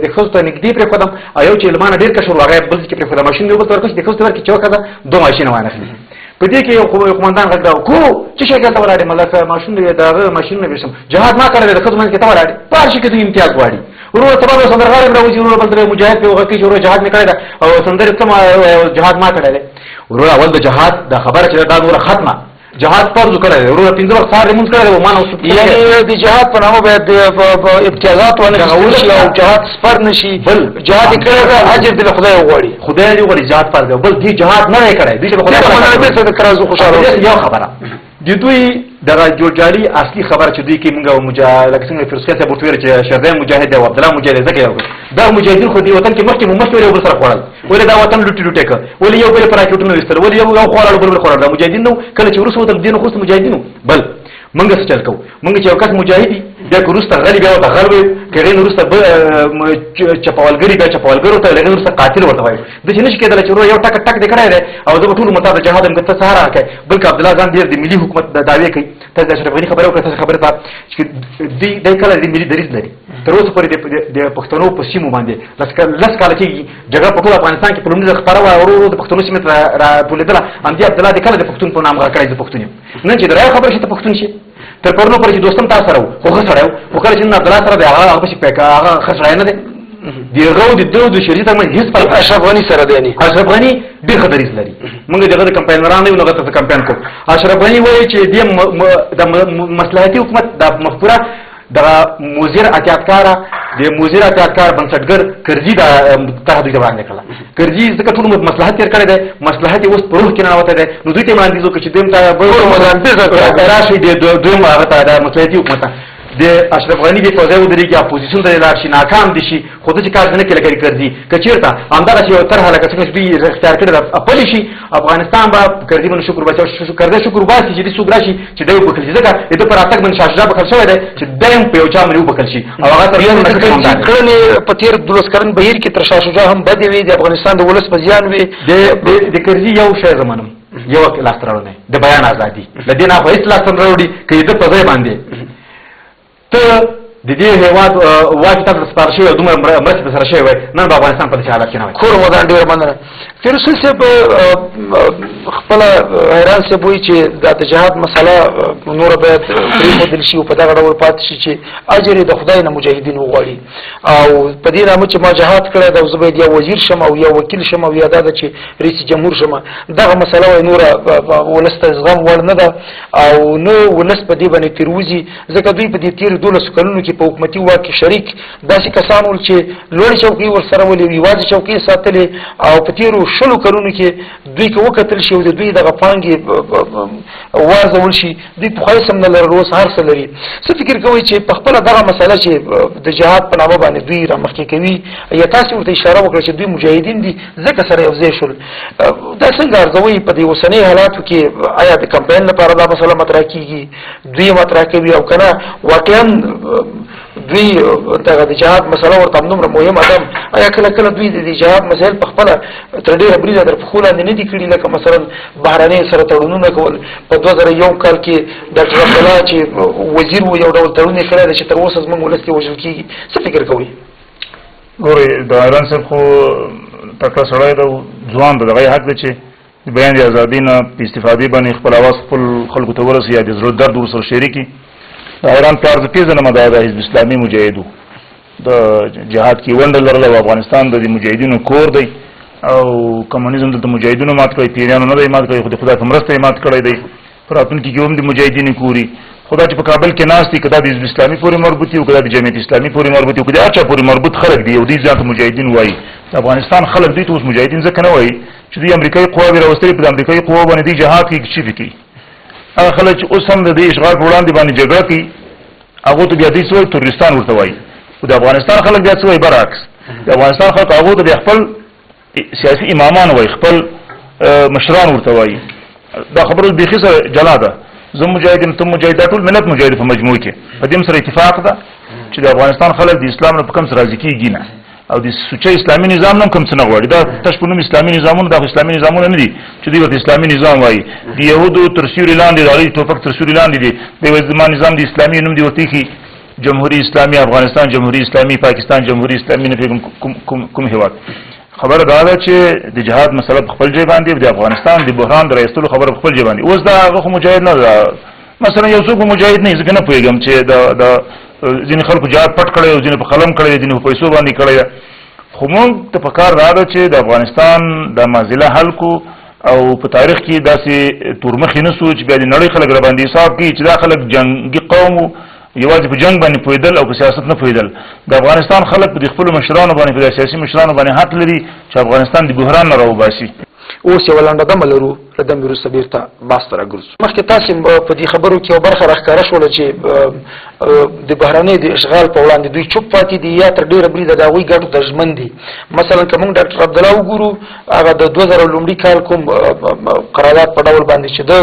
[SPEAKER 4] د خوسته نګدي پر قدم ایو چې لمانه ډیر کشور هغه بل کې پر ماشین یو بل ورکش د خوسته ورکې چوکا ده دوه ماشین وانه خلی په دې کې یو قومندان غږ دا کو چې شګه ته ولاړې ملک ماشین دی دغه ماشین نه وشم جهاد ما کړل د خدمت کې ته ولاړې پارشي کې د امتیاز واړي ورو ته به سندرغاړي راوځي ورو بل مجاهد په وخت کې ورو جهاد نه کړی او سندر ته جهاد ما کړل ورو اول د جهاد د خبره چې دا نور ختمه جهاد فرض کړی ورو 15 وخت سره مونږ کړی و ما نو
[SPEAKER 1] یعنی د جهاد په نامه باید امتیازات ونه غوول شي او جهاد سپر نشي بل جهاد کړی دا اجر د خدای وغوړي
[SPEAKER 4] خدای دې وغوړي جهاد فرض بل دې جهاد نه کړی دې خدای په نامه به څه کړو خوشاله یو خبره د دوی دغه جوړجالي اصلي خبره چې دوی کې موږ مجاهد څنګه فرسکه ته بوتویر چې شردای مجاهد او عبد الله مجاهد زګي دا مجاهدین خو دې وطن کې مخکې یو بل سره خوړل ولې دا وطن لوټي ک ولې یو بل پراکټونه وستل ولې یو خوړل بل خوړل دا مجاهدین نو کله چې ورسو ته دین خو مجاهدینو بل موږ څه چل کو موږ چې یو کس مجاهدی دا ګروسته غلی بیا ته غلبه کړي نو ورسته چپاولګری بیا چپاولګرو ته لګن ورسته قاتل ورته وایي د چې نشي کېدل چې یو ټک ټک دې کړای دی او زه ټول مطابق جهاد هم ته سهار راکې بلکې عبد الله ځان دې د ملي حکومت د داوی کوي ته د اشرف غنی خبره وکړه خبره ته چې دې کله دې ملي دریځ لري تر اوسه پورې د پښتنو په سیمو باندې لس کاله کې جګړه په ټول افغانستان کې په لومړي خبره ورو د پښتنو سیمه را ټولېدله ام دې عبد الله دې کله د پښتون په نام راکړی د پښتون نن چې درای خبره شي ته پښتون شي تر پرونو پر چې دوستم تاسو سره خو سره خو کله چې عبد الله سره دی هغه شي پکا هغه خسرای نه دی دیغه د دوه شریعت باندې هیڅ پر
[SPEAKER 1] اشرف غنی سره دی نه
[SPEAKER 4] اشرف غنی ډیر خطرې لري موږ دغه کمپاینرانو یو نغته کمپاین کو اشرف غنی وایي چې د مصلحتي حکومت د مفکوره د موزیر اتیاتکار بنسټګر کرزي د تهدید باندې کړل کرزي ځکه ټول مصلحت تیر کړی دی مصلحت اوس په روح کې نه وته دی نو دوی ته باندې ځکه چې دیم ته راشي د دوی هغه ته د مصلحتي حکومت د اشرف غنی د فوزي ودرې کې اپوزیشن د لار شي ناکام دي شي خود چې کار نه کوي لکه کرزي کچیرته همدغه یو طرح لکه څنګه چې اختیار کړی د خپل شي افغانستان به کرزي باندې شکر بچو شکر باسي چې د سوګ راشي چې دوی وکړي ځکه د پر اتک باندې شاشه بخښ شوی دی چې دایم په یو چا باندې وکړي شي او هغه تر یو نه
[SPEAKER 1] کړنې په تیر 12 کلن بهیر کې تر شاشه هم بدې وي د افغانستان د ولس په زیان وي
[SPEAKER 4] د کرزي یو شی زمانم یو لاس تراړنه د بیان ازادي لدې نه خو هیڅ لاس تراړي کې د په ځای باندې ته د دې هیواد واجب تاسو سپارښي او دومره مرسته سره شوی نن په افغانستان په حالت کې نه وي
[SPEAKER 1] کور ودان ډیر مننه فیروز صاحب خپل حیران صاحب وایي چې د جهاد مسله نور باید پرېښودل شي او په دغه ډول پاتې شي چې اجر د خدای نه مجاهدین وغواړي او په دې نامه چې ما جهاد کړی دا زه باید یا وزیر شم او یا وکیل شم او یا دا چې رئیس جمهور شم دغه مسله وایي نور ولس ته زغم وړ نه ده او نو ولس په دې باندې تیروځي ځکه دوی په دې تیر 12 کلونو کې په حکومتي واک کې شریک داسې کسان ول چې لوړې چوکۍ ورسره ولې یوازې چوکۍ ساتلې او په تیرو 10 کلونو کې دوی که وکتل شي او د دوی دغه پانګې وارزول شي دوی په خواهی سم نه لرل اوس هر څه لري څه فکر کوئ چې په خپله دغه مسله چې د جهاد په نامه باندې دوی رامخکې کوي یا تاسې ورته اشاره وکړه چې دوی مجاهدین دي ځکه سره یو ځای شول دا څنګه ارزوئ په دې اوسنۍ حالاتو کې آیا د کمپاین لپاره دا مسله مطرح کېږي دوی مطرح کوي او که نه واقعا دوی دغه د جهاد مسله ورته همدومره مهمه ده آیا کله کله دوی د جهاد مسایل په خپله تر ډېره بریده در پښو لاندې نه دي کړي لکه مثلا بهرنۍ سره تړونونه کول په 2001 کال کې ډاکټر عبدالله چې وزیر و یو ډول تړون یې کړی دی چې تر اوسه زموږ ولس کې وژل کېږي څه فکر کوئ
[SPEAKER 2] ګورئ د ایران صاحب خو تکړه سړی ده ځوان ده دغه یې حق دی چې د بیان د ازادۍ نه په استفادې باندې خپل اواز خپل خلکو ته ورسوي یا د زړه درد ورسره شریک کړي د ایران پلار زه پېژنم دا د حزب اسلامي مجاهد و د جهاد کې ونډه لرله او افغانستان د مجاهدینو کور دی او کمونیزم دلته مجاهدینو مات کړی پیریانو نه دی مات کړی خو د خدای په مرسته یې مات کړی دی په راتلونکي کې هم د مجاهدینو کوري خدا چې په کابل کې ناست دي که دا د حزب اسلامي پورې مربوط دي او که دا د جمعیت اسلامي پورې مربوط دي او که د هر چا پورې مربوط خلک دي او دوی ځان ته مجاهدین وایي د افغانستان خلک دوی ته اوس مجاهدین ځکه نه وایي چې دوی امریکایي قواوې راوستلې په د امریکایي قواو باندې دوی جهاد کوي چیفې کوي هغه خلک چې اوس هم د دې اشغال په وړاندې باندې جګړه کوي هغو ته بیا دوی څه وایي تروریستان ورته وایي خو د افغانستان خلک بیا څه وایي برعکس د افغانستان خلک هغو ته بیا خپل سیاسي امامان وایي خپل مشران ورته وایي دا خبره بیخي سره جلا ده زه مجاهدین ته مجاهد ټول ملت مجاهد په مجموع کې په دې سره اتفاق ده چې د افغانستان خلک د اسلام نه په کوم سره راضي کېږي نه او د سوچه اسلامي نظام نه کوم څه نه غواړي دا تش په نوم اسلامي نظامونه د اسلامي نظامونه نه دي چې دوی ورته اسلامي نظام وایي د یهودو تر سیوري لاندې د هغوی ټوپک تر سیوري لاندې دي د زما نظام د اسلامي نوم دي ورته ایښي جمهوري اسلامي افغانستان جمهوري اسلامي پاکستان جمهوري اسلامي نه پوهېږم کوم هېواد خبره دا ده چې د جهاد مسله په خپل ځای باندې د افغانستان د بحران د رایستلو خبره په خپل ځای باندې اوس دا هغه خو مجاهد نه ده مثلا یو څوک مجاهد نه ځکه نه پوهېږم چې د ځینې خلکو جهاد پټ کړی او ځینې په قلم کړی ځینې په پیسو باندې کړی خو موږ ته په کار دا ده چې د افغانستان د معضله حل کو او په تاریخ کې داسې تورمخې نه سو چې بیا د نړۍ خلک راباندې حساب کوي چې دا خلک جنګي قوم یوازې په جنګ باندې پوهېدل او په سیاست نه پوهېدل د افغانستان خلک په د خپلو مشرانو باندې په سیاسي مشرانو باندې حق لري چې افغانستان د بحران نه راوباسي
[SPEAKER 1] اوس یو لنډه دمه لرو له دمې وروسته بېرته باز ته راګرځو مخکې تاسې په دې خبرو کې یو برخه راښکاره شوله چې د بهرنۍ د اشغال په وړاندې دوی چوپ پاتې دي یا تر ډېره بریده د هغوی ګټو ته ژمن دي مثلا که موږ ډاکټر عبدالله وګورو هغه د 2000 لومړي کال کوم قرارداد په ډول باندې چې ده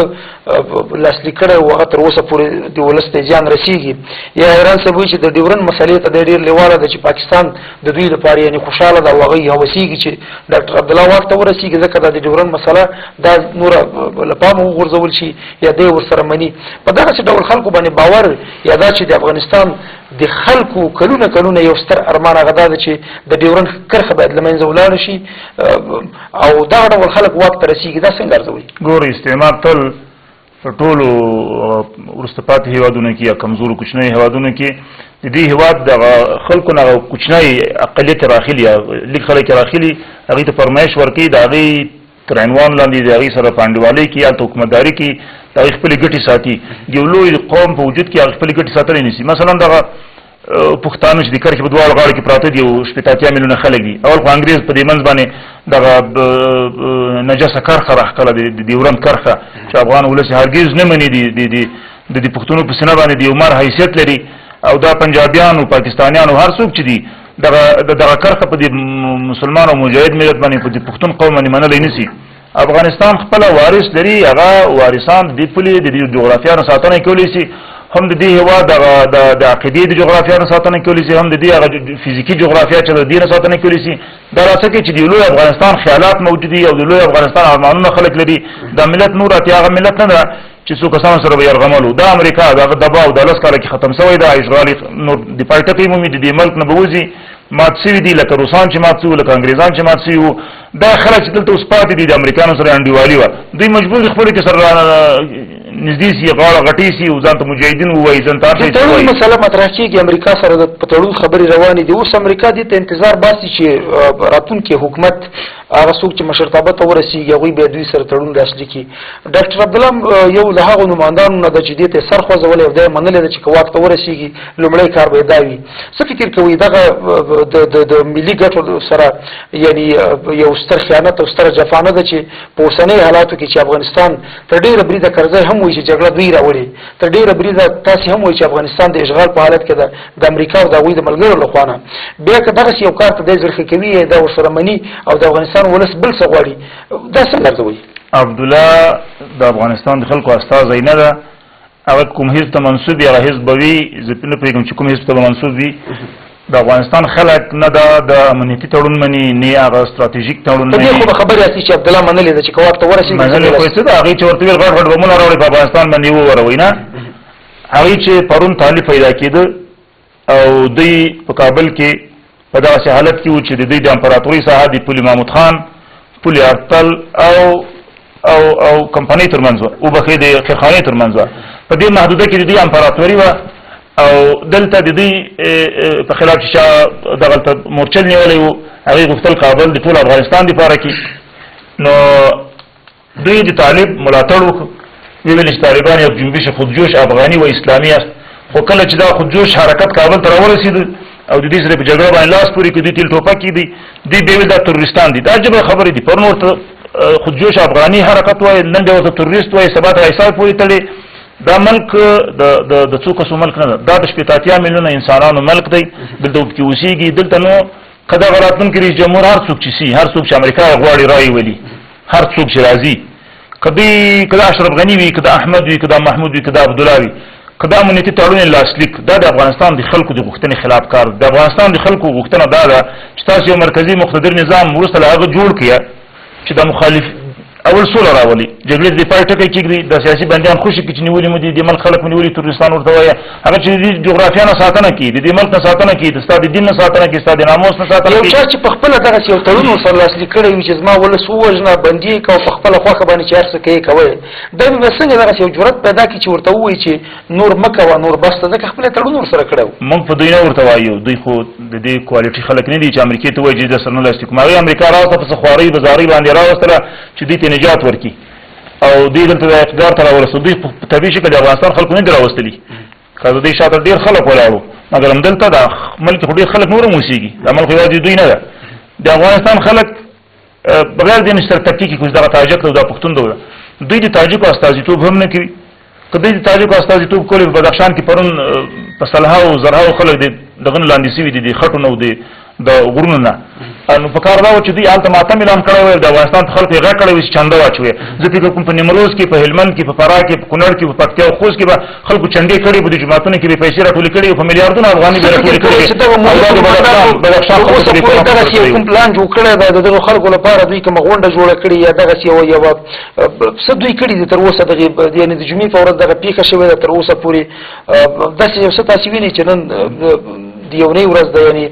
[SPEAKER 1] لاسلیک کړی و هغه تر اوسه پورې د ولس ته زیان رسېږي یا ایران صاحب وایي چې د ډیورن مسلې ته دی ډېر لیواله ده چې پاکستان د دوی لپاره یعنې خوشحاله ده او هغوی هوسېږي چې ډاکټر عبدالله واک ته ورسېږي ځکه دا د ډیورن مسله دا نوره له پامه وغورځول شي یا دی ورسره مني په دغسې ډول خلکو باندې باور یا دا چې د افغانستان د خلکو کلونه یو ستر ارمان هغه دا ده چې د ډیورن کرښه باید له منځه ولاړه شي او دغه ډول خلک واک ته رسېږي دا څنګه ارزوئ
[SPEAKER 2] ګورئ استعمار تل په ټولو وروسته پاتې هېوادونو کې یا کمزورو کوچنیو هېوادونو کې د دې هېواد دغه خلکو نه کوچنی اقلیت راخلي یا لږ خلک راخلي هغوی ته فرمایش ورکوي د هغوی تر عنوان لاندې د هغوی سره پانډوالۍ کوي هلته حکومتداري کوي د هغوی خپلې ګټې ساتي د یو لوی قوم په وجود کې هغه خپلې ګټې ساتلی نیسي مثلا دغه پښتانه چې د کرښې په دواړو غاړو کې پراته دي او 80 میلیونه خلک دي اول خو انګرېز په دې منځ باندې دغه نجسه کرښه راښکله د ډیورنډ کرښه چې افغان ولس یې هرګز نه مني د دې پښتنو په سینه باندې د یو مار حیثیت لري او دا پنجابیانو پاکستانیانو هر څوک چې دي دغه کرښه په دې مسلمان او مجاهد ملت باندې په دې پښتون قوم باندې منلی نسي افغانستان خپله وارث لري هغه وارثان د دې پولې د دې جغرافیا نه ساتنه کولی شي هم د دې هېواد د عقیدې د جغرافیا نه ساتنه کولی شي هم د دې هغه فزیکي جغرافیا چې د دې نه ساتنه کولی شي دا راڅه کوي چې د لوی افغانستان خیالات موجود دي او د لوی افغانستان ارمانونه خلک لري دا ملت نور اتیا هغه ملت نه ده چې څو کسانو سره به یرغملو دا امریکا دغه دباو د 10 کاله کې ختم شوی دا اشغال نور د پالټکې مومي د دې ملک نه به وځي مات شوي دي لکه روسان چې مات شوي لکه انګریزان چې مات شوي وو دا خلک چې دلته اوس پاتې دي د امریکانو سره انډیوالي وه دوی مجبور دي خپلو کې سره نږدې سي غاړه غټې سي او ځان ته مجاهدین ووایي ځان ته هر شی
[SPEAKER 1] تړون مسله مطرح کېږي امریکا سره د په تړون خبرې روانې دي اوس امریکا دې ته انتظار باسي چې راتلونکی حکومت هغه څوک چې مشرتابه ته ورسېږي هغوی بیا دوی سره تړون لاسلیک کړي ډاکټر عبدالله یو له هغو نمایندانو نه ده چې دې ته یې سر خوځولی او دا یې منلی ده چې که واک ته ورسېږي لومړی کار به یې دا وي څه فکر کوئ دغه د ملي ګټو سره یعنې یو ستر خیانت او ستره جفا نه ده چې په اوسنیو حالاتو کې چې افغانستان تر ډېره بریده کرزی هم وایي چې جګړه دوی راوړې تر ډېره بریده تاسې هم وایي چې افغانستان د اشغال په حالت کې ده د امریکا او د هغوی د ملګرو لخوا نه بیا که دغسې یو کار ته دی زرخې کوي دا ورسره مني او د افغانستان ولس بل څه غواړي دا څنګه ارزوئ
[SPEAKER 2] عبدالله د افغانستان د خلکو استازی نه ده هغه کوم حزب ته منسوب وي هغه حزب به وي زه نه پوهېږم چې کوم حزب ته به منسوب وي د افغانستان خلک نه د امنیتي تړون مني نه هغه ستراتیژیک تړون
[SPEAKER 1] په دې خو به خبرې هستې چې عبدالله منلې ده چې که واک ته ورسېږي
[SPEAKER 2] منلې خو څه ده هغې چې ورته ویل غټ غټ بمونه راوړئ په افغانستان باندې ووروئ نه هغې چې پرون طالب پیدا کېده او دوی په کابل کې په داسې حالت کې و چې د دوی د امپراتورۍ ساحه د پل محمود خان پل ارتل او کمپنۍ تر منځ وه وبښئ د خیرخانې تر منځ وه په دې محدوده کې د دوی امپراتوري وه او دلته د دوی په خلاف چې چا دغلته مورچل نیولی و هغې غوښتل کابل د ټول افغانستان دپاره کې نو دوی د طالب ملاتړ وکړ ویل چې طالبان یو جنبش خودجوش افغاني و اسلامي است خو کله چې دا خودجوش حرکت کابل ته راورسېد او د دې سره په جګړه باندې لاس پورې کړي دوی تیل ټوپکې دي دوی بیا ویل دا تروریستان دي دا عجبه خبرې دي پرون ورته خودجوش افغاني حرکت وایي نن بیا ورته تروریست وایي سبا ته عیسی پورې تړي دا ملک د څو کسو ملک نه ده دا د 80 میلیونه انسانانو ملک دی دلته پکې اوسېږي دلته نو که دغه راتلونکي رئیس جمهور هر څوک چې سي هر څوک چې امریکا یې غواړي رایې ولي هر څوک چې راځي که دا اشرف غني وي که دا احمد وي که دا محمود وي که دا عبدالله وي که دا امنیتي تړون یې لاسلیک دا د افغانستان د خلکو د غوښتنې خلاف کار د افغانستان د خلکو غوښتنه دا ده چې تاسو یو مرکزي مقتدر نظام وروسته له هغه جوړ کړئ چې د مخالف اول سوله راولي جګړې د پای ټکی کېږدي د سیاسي بندیان خوشي کې چې نیولي مو دي د ملک خلک مو نیولي تروریستان ورته وایه هغه چې د جغرافیا نه ساتنه کوي د دې ملک نه ساتنه کوي د ستا د دین نه ساتنه کوي ستا د ناموس نه ساتنه کوي
[SPEAKER 1] یو چا چې په خپله دغسې یو تړون ورسره لاسلیک کړی وي چې زما ولس ووژنه بندي یې کوه په خپله خوښه باندې چې هر څه کوې کوی دی به څنګه دغسې یو جرأت پیدا کړي چې ورته ووایي چې نور مه کوه نور بس ته ځکه خپله تړون ورسره کړی و
[SPEAKER 2] موږ په دوی نه ورته وایو دوی خو د دې کوالټي خلک نه دي چې امریکې ته وایي چې د سره نه لاسلیک کوم هغې امریکا راوسته په څه خوارۍ بزارۍ باندې راوستله چې دوی ته نجات ورکړي او دوی دلته د اقتدار ته راورسېدل دوی په طبیعي شکل د افغانستان خلکو نه دي راوستلي که د دوی شاته ډېر خلک ولاړ وو مګر همدلته د ملک خو ډېر خلک نور هم اوسېږي دا ملک یوازې دوی نه ده د افغانستان خلک بغیر د نشتر تفکیک کوم دغه تاجک او د پښتون ده دوی د تاجکو استازیتوب هم نه کوي که دوی د تاجکو استازیتوب کولی په بدخشان کې پرون په سلهاو زرهاو خلک دغه نه لاندې سوي دي د خټو نه او د غرونو نه نو په کار دا و چې دوی هلته ماتم اعلان کړی وی د افغانستان خلکو یې غږ کړی وي چې چنده واچوي زه فکر کوم په نیمروز کې په هلمند کې په فراه کې په کونړ کې په پکتیا او خوست کې به خلکو چندې کړي به د جوماتونو کې به پیسې راټولې کړي په میلیاردونو افغانۍ به راټولې کړي
[SPEAKER 1] دغسې یو کوم پلان جوړ کړی دی د دغو خلکو لپاره دوی کومه غونډه جوړه کړې یا دغسې یوه څه دوی کړي دي تر اوسه دغې یعنې د جمعې په ورځ دغه پیښه شوې ده تر اوسه پورې داسې یو څه تاسې وینئ چې نن د یونۍ ورځ ده یعنې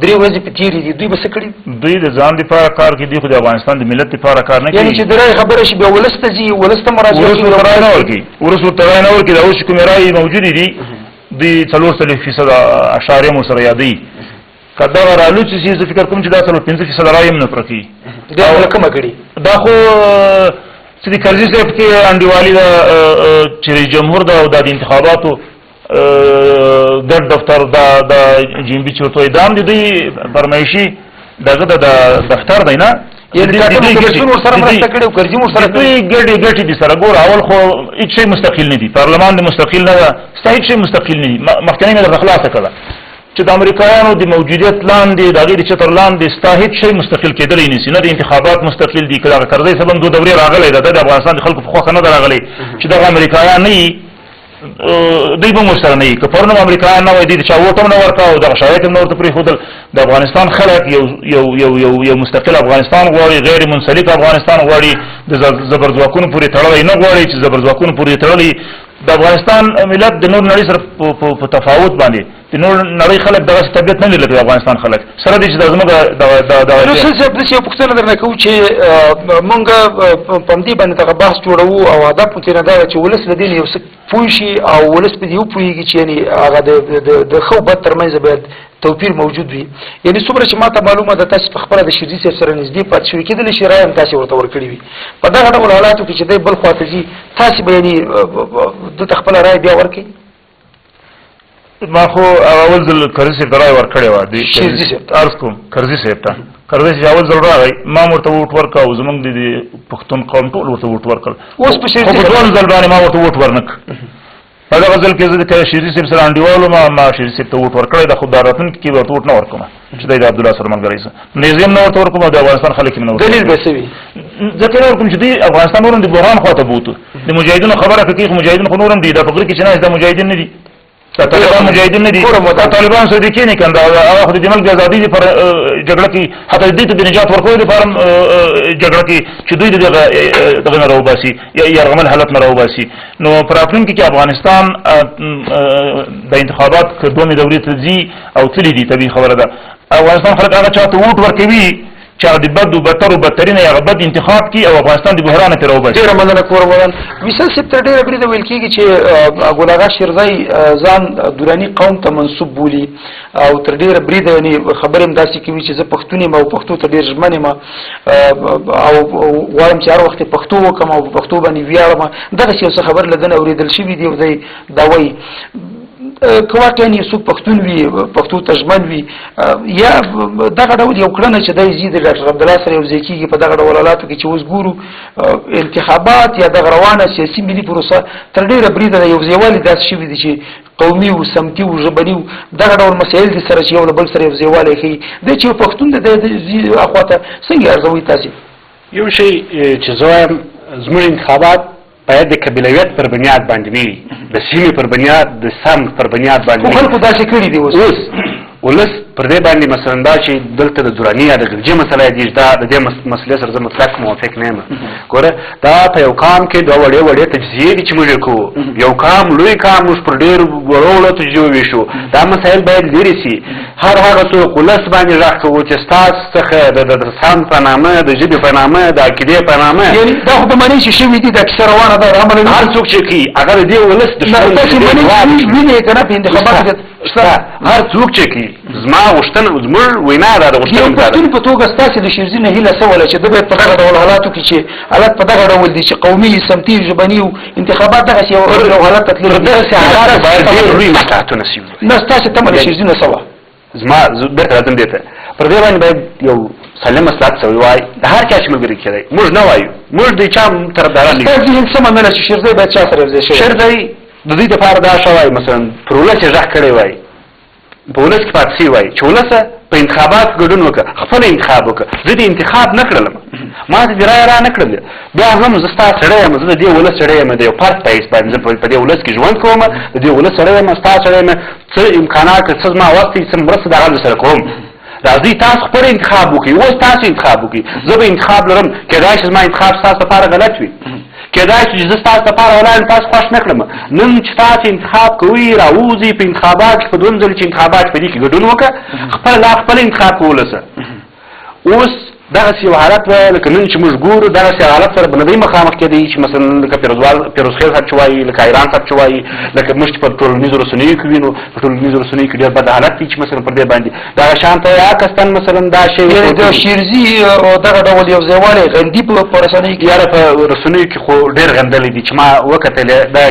[SPEAKER 1] 3 ورځې په تېرې دي دوی به څه کړي
[SPEAKER 2] دوی د ځان دپاره کار کوي دوی خو د افغانستان د ملت دپاره کار نه کوي
[SPEAKER 1] یعنې چې د رایې خبره شي بیا ولس ته ځي ولس ته مراجعه
[SPEAKER 2] ولس ورته رایې نه ورکوي ولس ورته رایې نه ورکوي دا اوس چې کومې رایې موجودې دي دوی 40% اشاریه مو سره یادوي که دغه رالوچې شي زه فکر کوم چې دا 5% رایې هم نه پوره کوي
[SPEAKER 1] دا کمه کړي
[SPEAKER 2] دا خو چې د کرزي صاحب کې انډیوالي ده چې رئیس جمهور ده او دا د انتخاباتو ګډ دفتر د جنبي چې ورته وایي دا هم د دوی فرمایشي دغه د دفتر دی نه
[SPEAKER 1] دوی
[SPEAKER 2] ګټې دي سره ګوره اول خو هېڅ شی مستقل نه دي پارلمان د مستقل نه ده ستا هېڅ شی مستقل نه دي مخکې مې درته خلاصه کړه چې د امریکایانو د موجودیت لاندې د هغې د چتر لاندې ستا هېڅ شی مستقل کېدلی نه شي نه د انتخابات مستقل دي که دغه کرزی صاحب هم 2 دورې راغلی ده د افغانستان د خلکو په خوښه نه ده راغلی چې دغه امریکایان نه وي دوی به ورسره نه وي که پرون هم امریکایان نه وای دوی د چا ووټ هم نه ورکړه او دغه شرایط هم نه ورته پرېښودل د افغانستان خلک یو مستقل افغانستان غواړي غیر منسلک افغانستان غواړي د زبرځواکونو پورې تړلی نه غواړي چې زبرځواکونو پورې تړلی د افغانستان ملت د نور نړۍ سره په تفاوت باندې د نور نړۍ خلک دغسې طبیعت نه لري لکه د افغانستان خلک سره دی چې دا زموږ
[SPEAKER 1] نو صاحب داسې یو پوښتنه درنه کوو چې مونږ په همدې باندې دغه بحث جوړوو او هدف مو ترېنه دا ده چې ولس له دې نه یو څه پوه شي او ولس په دې وپوهېږي چې یعنې هغه د ښه او بد تر منځ باید توپیر موجود وي یعنې څومره چې ما ته معلومه ده تاسې په خپله د شیرزي صاحب سره نږدې پاتې شوي کېدلی شي رایه هم تاسې ورته ورکړې وي په دغه ډول حالاتو کې چې دی بل خوا ته ځي تاسې به یعنې ده ته خپله رایه بیا ورکړئ
[SPEAKER 2] ما خو اول ځل کرزي صاحب ته رایه ورکړې وه عرض کوم کرزي صاحب ته کرزي صاحب اول ځل راغی ما هم ورته ووټ ورکړه او زموږ د پښتون قوم ټول ورته ووټ ورکړل
[SPEAKER 1] اوس په
[SPEAKER 2] دوه ځل باندې ما ورته ووټ ورنه کړ په دغه ځل کې زه د شیري صاحب سره انډیوال وم، ما شیري صاحب ته ووټ ورکړی د خو د راتلونکي کې ورته ووټ نه ورکوم چې دی د عبدالله سره ملګری سه نږدې هم نه ورته ورکوم او د افغانستان خلک هم نه ورته
[SPEAKER 1] دلیل به څه وي؟
[SPEAKER 2] ځکه نه ورکوم چې دوی افغانستان نور هم د بحران خواته بوتو د مجاهدینو خبره کوي خو مجاهدین خو نور هم دي دا په غره کې چې نه دا مجاهدین نه دي دا طالبان مجاهدین نه دي دا طالبان سره دي کې نه کنده هغه خو د ملک ازادي پر جګړه کې حتی دې ته د نجات ورکوي د فارم جګړه کې چې دوی دغه نه راوباسي یا یرغمل حالت نه راوباسي نو پر راتلونکي کې افغانستان د انتخابات دوه دورې ته ځي او تللی دي طبیعي خبره ده افغانستان خلک هغه چاته ووټ ورکوي چې د بد او بدتر او بدترین یا بد انتخاب کی او افغانستان د بحران ته راوباسي.
[SPEAKER 1] ډیره مننه کورمدان وصال صاحب تر ډیره بریده ویل کیږي چې ګل اغا شیرزای ځان دورانی قوم ته منسوب بولی او تر ډیره بریده یعنی خبرې هم داسې کوي چې زه پښتون یم او پښتو ته ډیر ژمن یم او وایم چې هر وخت پښتو وکم او پښتو باندې ویاړم دغه څه خبر لدن اوریدل شوی دی او دا وایي کوا کین یوسف پښتون وی پښتو ترجمن وی یا دغه ډول یو کړنه چې د زید ډاکټر عبد الله سره یو ځکیږي په دغه ډول حالاتو کې چې اوس ګورو انتخابات یا د روانه سیاسي ملي پروسه تر ډیره بریده یو ځیوالي داس شوی دی چې قومي او سمتي او ژبني دغه ډول مسایل دي سره چې یو بل سره یو ځیوالي کوي د چې پښتون د اخواته څنګه ارزوي تاسو
[SPEAKER 3] یو شی چې زوایم زموږ انتخابات باید د قبیلویت پر بنیاد باندې وي د سیمې پر بنیاد د سم پر بنیاد باندې
[SPEAKER 1] خو خلکو داسې کړي دي اوس
[SPEAKER 3] ولس پر دې باندې مثلا دا چې دلته د درانی یا د ګرجي مسله دي دا د دې مسلې سره زه مطلق موافق نه یم ګوره دا په یو کام کې دوه وړې تجزیې دي چې موږ کوو یو کام لوی کام موږ پر ډېر وړو تجزیې ویشو دا مسایل باید لرې شي هر هغه څوک ولس باندې راغ کوو چې ستاسو څخه د سان په نامه د ژبې په نامه د عقیدې په نامه
[SPEAKER 1] یعنی دا خو د منی چې شوي دي د کیسه روانه ده
[SPEAKER 3] هر څوک چې کوي هغه د دې ولس د
[SPEAKER 1] ویني کنه په انتخاباتو
[SPEAKER 3] هر څوک چې کوي زما غوښتنه زموږ وینا ده غوښتنه
[SPEAKER 1] یو پښتون په توګه ستاسو د شیرزي نه هیله سواله چې د په دغه ډول حالاتو کې چې حالت په دغه ډول دي چې قومي سمتي ژبني او انتخابات دغه یو حالت تطلیق
[SPEAKER 3] دغه حالات باید ډېر لوی مقاطعتونه شي
[SPEAKER 1] نه ستاسو تمه د شیرزي نه سوا
[SPEAKER 3] زما بیرته راځم دې ته پر دې باندې باید یو سالم مسلک سوی وای د هر چا چې ملګری کړي موږ نه وایو موږ د چا طرفداران نه
[SPEAKER 1] یو ځین سم نه چې شیرزي باید چا سره وځي
[SPEAKER 3] شیرزي د دې لپاره دا شوی مثلا پرولس چې ځخ کړي وای په ولس کې پاتې وای چې ولس په انتخابات ګډون وکړه خپل انتخاب وکړه زه دې انتخاب نه کړلم ما دې رای را نه کړل بیا هم زه ستاسو سره یم زه دې ولس سره یم د یو فرد په حساب باندې په دې ولس کې ژوند کوم د دې ولس سره یم ستاسو سره یم څه امکانات څه ما وخت څه مرسته دغه سره کوم راځي تاسو خپل انتخاب وکړئ او تاسو انتخاب وکړئ زه به انتخاب لرم کېدای شي زما انتخاب تاسو لپاره غلط وي کېدای شي زه تاسو لپاره ولاړ تاسو خوښ نه کړم نن چې تاسو انتخاب کوئ راوځي په انتخابات په دوه ځل چې انتخابات په دې کې ګډون وکړه خپل انتخاب کولسه اوس دغه یو حالت لکه نن چې موږ ګورو دغه حالت سره بنوي مخامخ کېدی چې مثلا لکه پیروز خیل صاحب چوي لکه ایران صاحب چوي لکه موږ په ټولنیزو رسنیو کې وینو په ټولنیزو رسنیو کې ډېر بد حالت دي چې مثلا پر دې باندې دا شانته یا کستان مثلا دا شی
[SPEAKER 1] د شیرزي او دغه ډول یو ځایواله غندي په رسنیو کې
[SPEAKER 3] یاره په رسنیو کې خو ډېر غندلې دي چې ما وکتل دا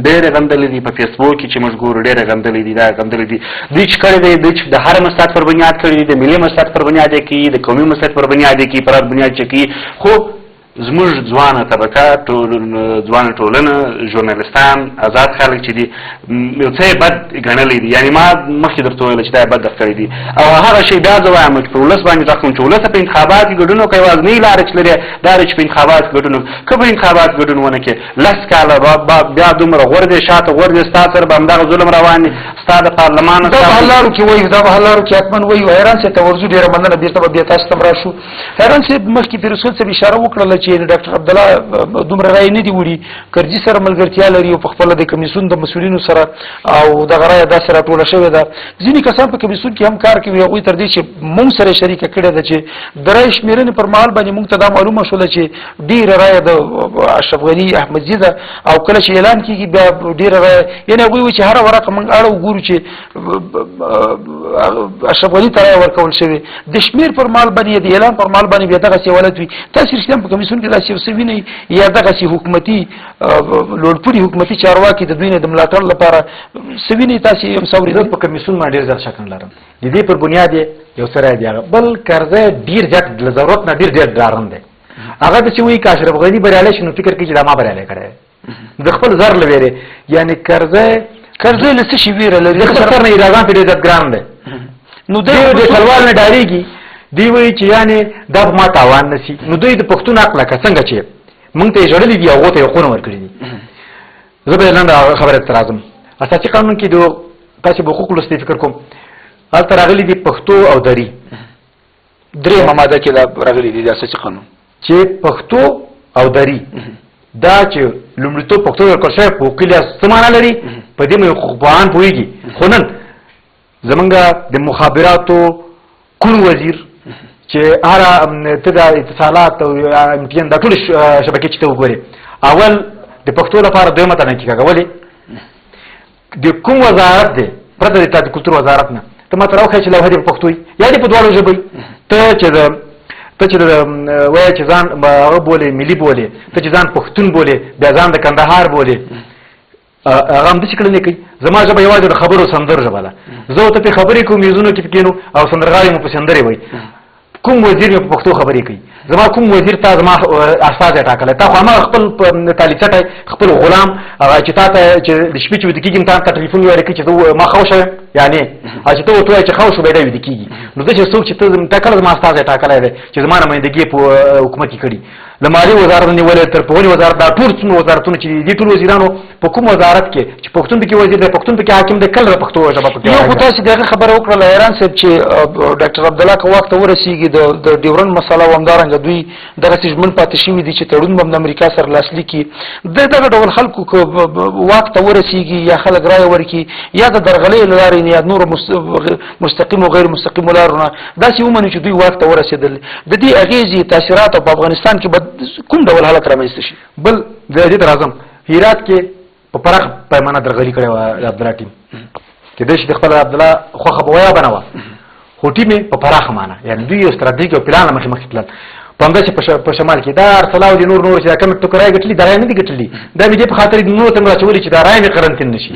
[SPEAKER 3] ډېر غندلې دي په فیسبوک کې چې موږ ګورو ډېر غندلې دي دا غندلې دي دوی چې کړی دی دوی چې د هر مسلک پر بنیاد کړی دي د ملي مسلک پر بنیاد کې د قومي مسلک پر بنیاد کې پر بنیاد کې خو زموږ ځوانه طبقه ځوانه ټولنه ژورنالستان آزاد خلک چې دي یو څه بد ګڼلې دي یعنی ما مخکې درته ویل چې دا بد کړی دي او هغه شی بیا زه وایم چې په ولس باندې راخوم چې ولس په انتخابات کې ګډون کوي وازنی لارې چې لري دا چې په انتخابات ګډون کوي انتخابات ګډون ونه کې لس کاله بیا دومره غوړې شاته غوړې ستاسو سره باندې ظلم روان دي ستاسو پارلمان
[SPEAKER 1] دا بهلارو کې وایي دا بهلارو کې حتمن وایي حیران څه تورزو ډیره مننه بیرته بیا تاسو ته راشو حیران څه مخکې پیرسول څه اشاره وکړه چې ډاکټر عبد الله دومره رای نه دی وړي کرجي سره ملګرتیا لري او په خپل د کمیسون د مسولینو سره او د غرايه د سره ټوله شوې ده ځینې کسان په کمیسون کې هم کار کوي او تر دې چې مونږ سره شریک کړي ده چې درای شمیرنه پر مال باندې مونږ ته دا معلومه شول چې ډیر رای د اشرف غنی احمد زیده او کله چې اعلان کیږي بیا ډیر رای یعنی وایي چې هر ورقه مونږ اړه وګورو چې اشرف غنی ته ورکول شوی د شمیر پر مال باندې د اعلان پر مال باندې بیا دغه سیولت وي تاسو رښتیا په کمیسون کې داسې څه ویني یا دغه سي حکومتي لوړپوړي حکومتي چارواکي د دوی نه د ملاتړ لپاره څه ویني تاسو هم سوري
[SPEAKER 4] په کمیسون باندې ډیر ځل شکن لرم د دې پر بنیاد یو سره دی بل قرضه ډیر ځټ د ضرورت نه ډیر ډارن دی هغه چې وی کاشرف غنی بریاله شنو فکر کې چې دا ما بریاله کړي د خپل زر لویره یعنی قرضه
[SPEAKER 1] له څه شي ویره لري
[SPEAKER 4] د سر نه ایران په دې ګران ده
[SPEAKER 1] نو
[SPEAKER 4] د سلوال نه ډاریږي دی وی چې یعنی دا ما تاوان نسی نو دوی د پښتون عقل کا څنګه چې مونږ ته جوړلې دی هغه ته قانون ورکړي دي زه به نن خبره تر اعظم اساسي قانون کې دوه تاسو به حقوق لسته فکر کوم حال تر راغلي دي پښتو او دری
[SPEAKER 1] درې ماده کې دا راغلي دي د اساسي قانون
[SPEAKER 4] چې پښتو او دری دا چې لومړیتوب پښتو ورکړل شوی په کلیه سمانه لري په دې مې خوبان پويږي خو نن زمونږ د مخابراتو کل وزیر چې هر ته د اتصالات او امتیان د ټول شبکې چې ته وګورې اول د پښتو لپاره دویمه تنه کې کاغولې د کوم وزارت دی پرته د کلتور وزارت نه ته ما تر اوخه چې لوحه د پښتو یا د په دوه ژبې ته چې وای چې ځان هغه بولې ملي بولې ته چې ځان پښتون بولې بیا ځان د کندهار بولې هغه هم د شکل نه کوي زما ژبه یوازې د خبرو سندر ژبه ده زه ته خبرې کوم یزونو کې کینو او سندرغاړي مو په سندرې وای کوم وزیر په پښتو خبرې کوي زما کوم وزیر تا زما استاد ټاکل تا خو ما خپل طالب خپل غلام هغه چې تا ته چې د شپې چې ود کېږم تا ټلیفون یې ورکړي چې ما خوښه یعنی چې ته وته چې خوښ به دی ود کېږي نو د چې څوک چې ته کله زما استاد ټاکل دی چې زما نمائندګي په حکومت کې کړي د مالی وزارت نیولې تر په وزارت دا ټول وزارتونه چې دي ټول وزیرانو په کوم وزارت کې چې پښتون کې وزیر دی پښتون کې حاکم دی کله پښتو ژبه پکې
[SPEAKER 1] یو خو تاسو دغه خبره وکړه ایران صاحب چې ډاکټر عبد الله کو وخت ورسیږي د ډیورن مسله و همدارنګ دوی دغه ژمن پاتې شوی دي چې تړون د امریکا سره لاسلیک کی دغه ډول خلکو وخت ورسیږي یا خلک رائے ورکي یا د درغلې لارې نه یا نور مستقیم او غیر مستقیم لارونه داسې ومني چې دوی وخت ورسېدل د دې اغیزې تاثیرات په افغانستان کې کوم ډول حالت رامنځته شي
[SPEAKER 4] بل د دې راځم هرات کې په پراخ پیمانه درغلي کړې و عبد الله ټیم کې د شي خپل عبد الله خو خبره بنوا خو ټیم په پراخ معنا یعنی دوی یو ستراتیژیک او پلان مخه تلل پنګه چې په شمال کې دا ارسلاو دي نور چې کوم ټکرای غټلی درای نه دي غټلی دا به په خاطر د نور تم راچولي چې دا راي نه قرنټین نشي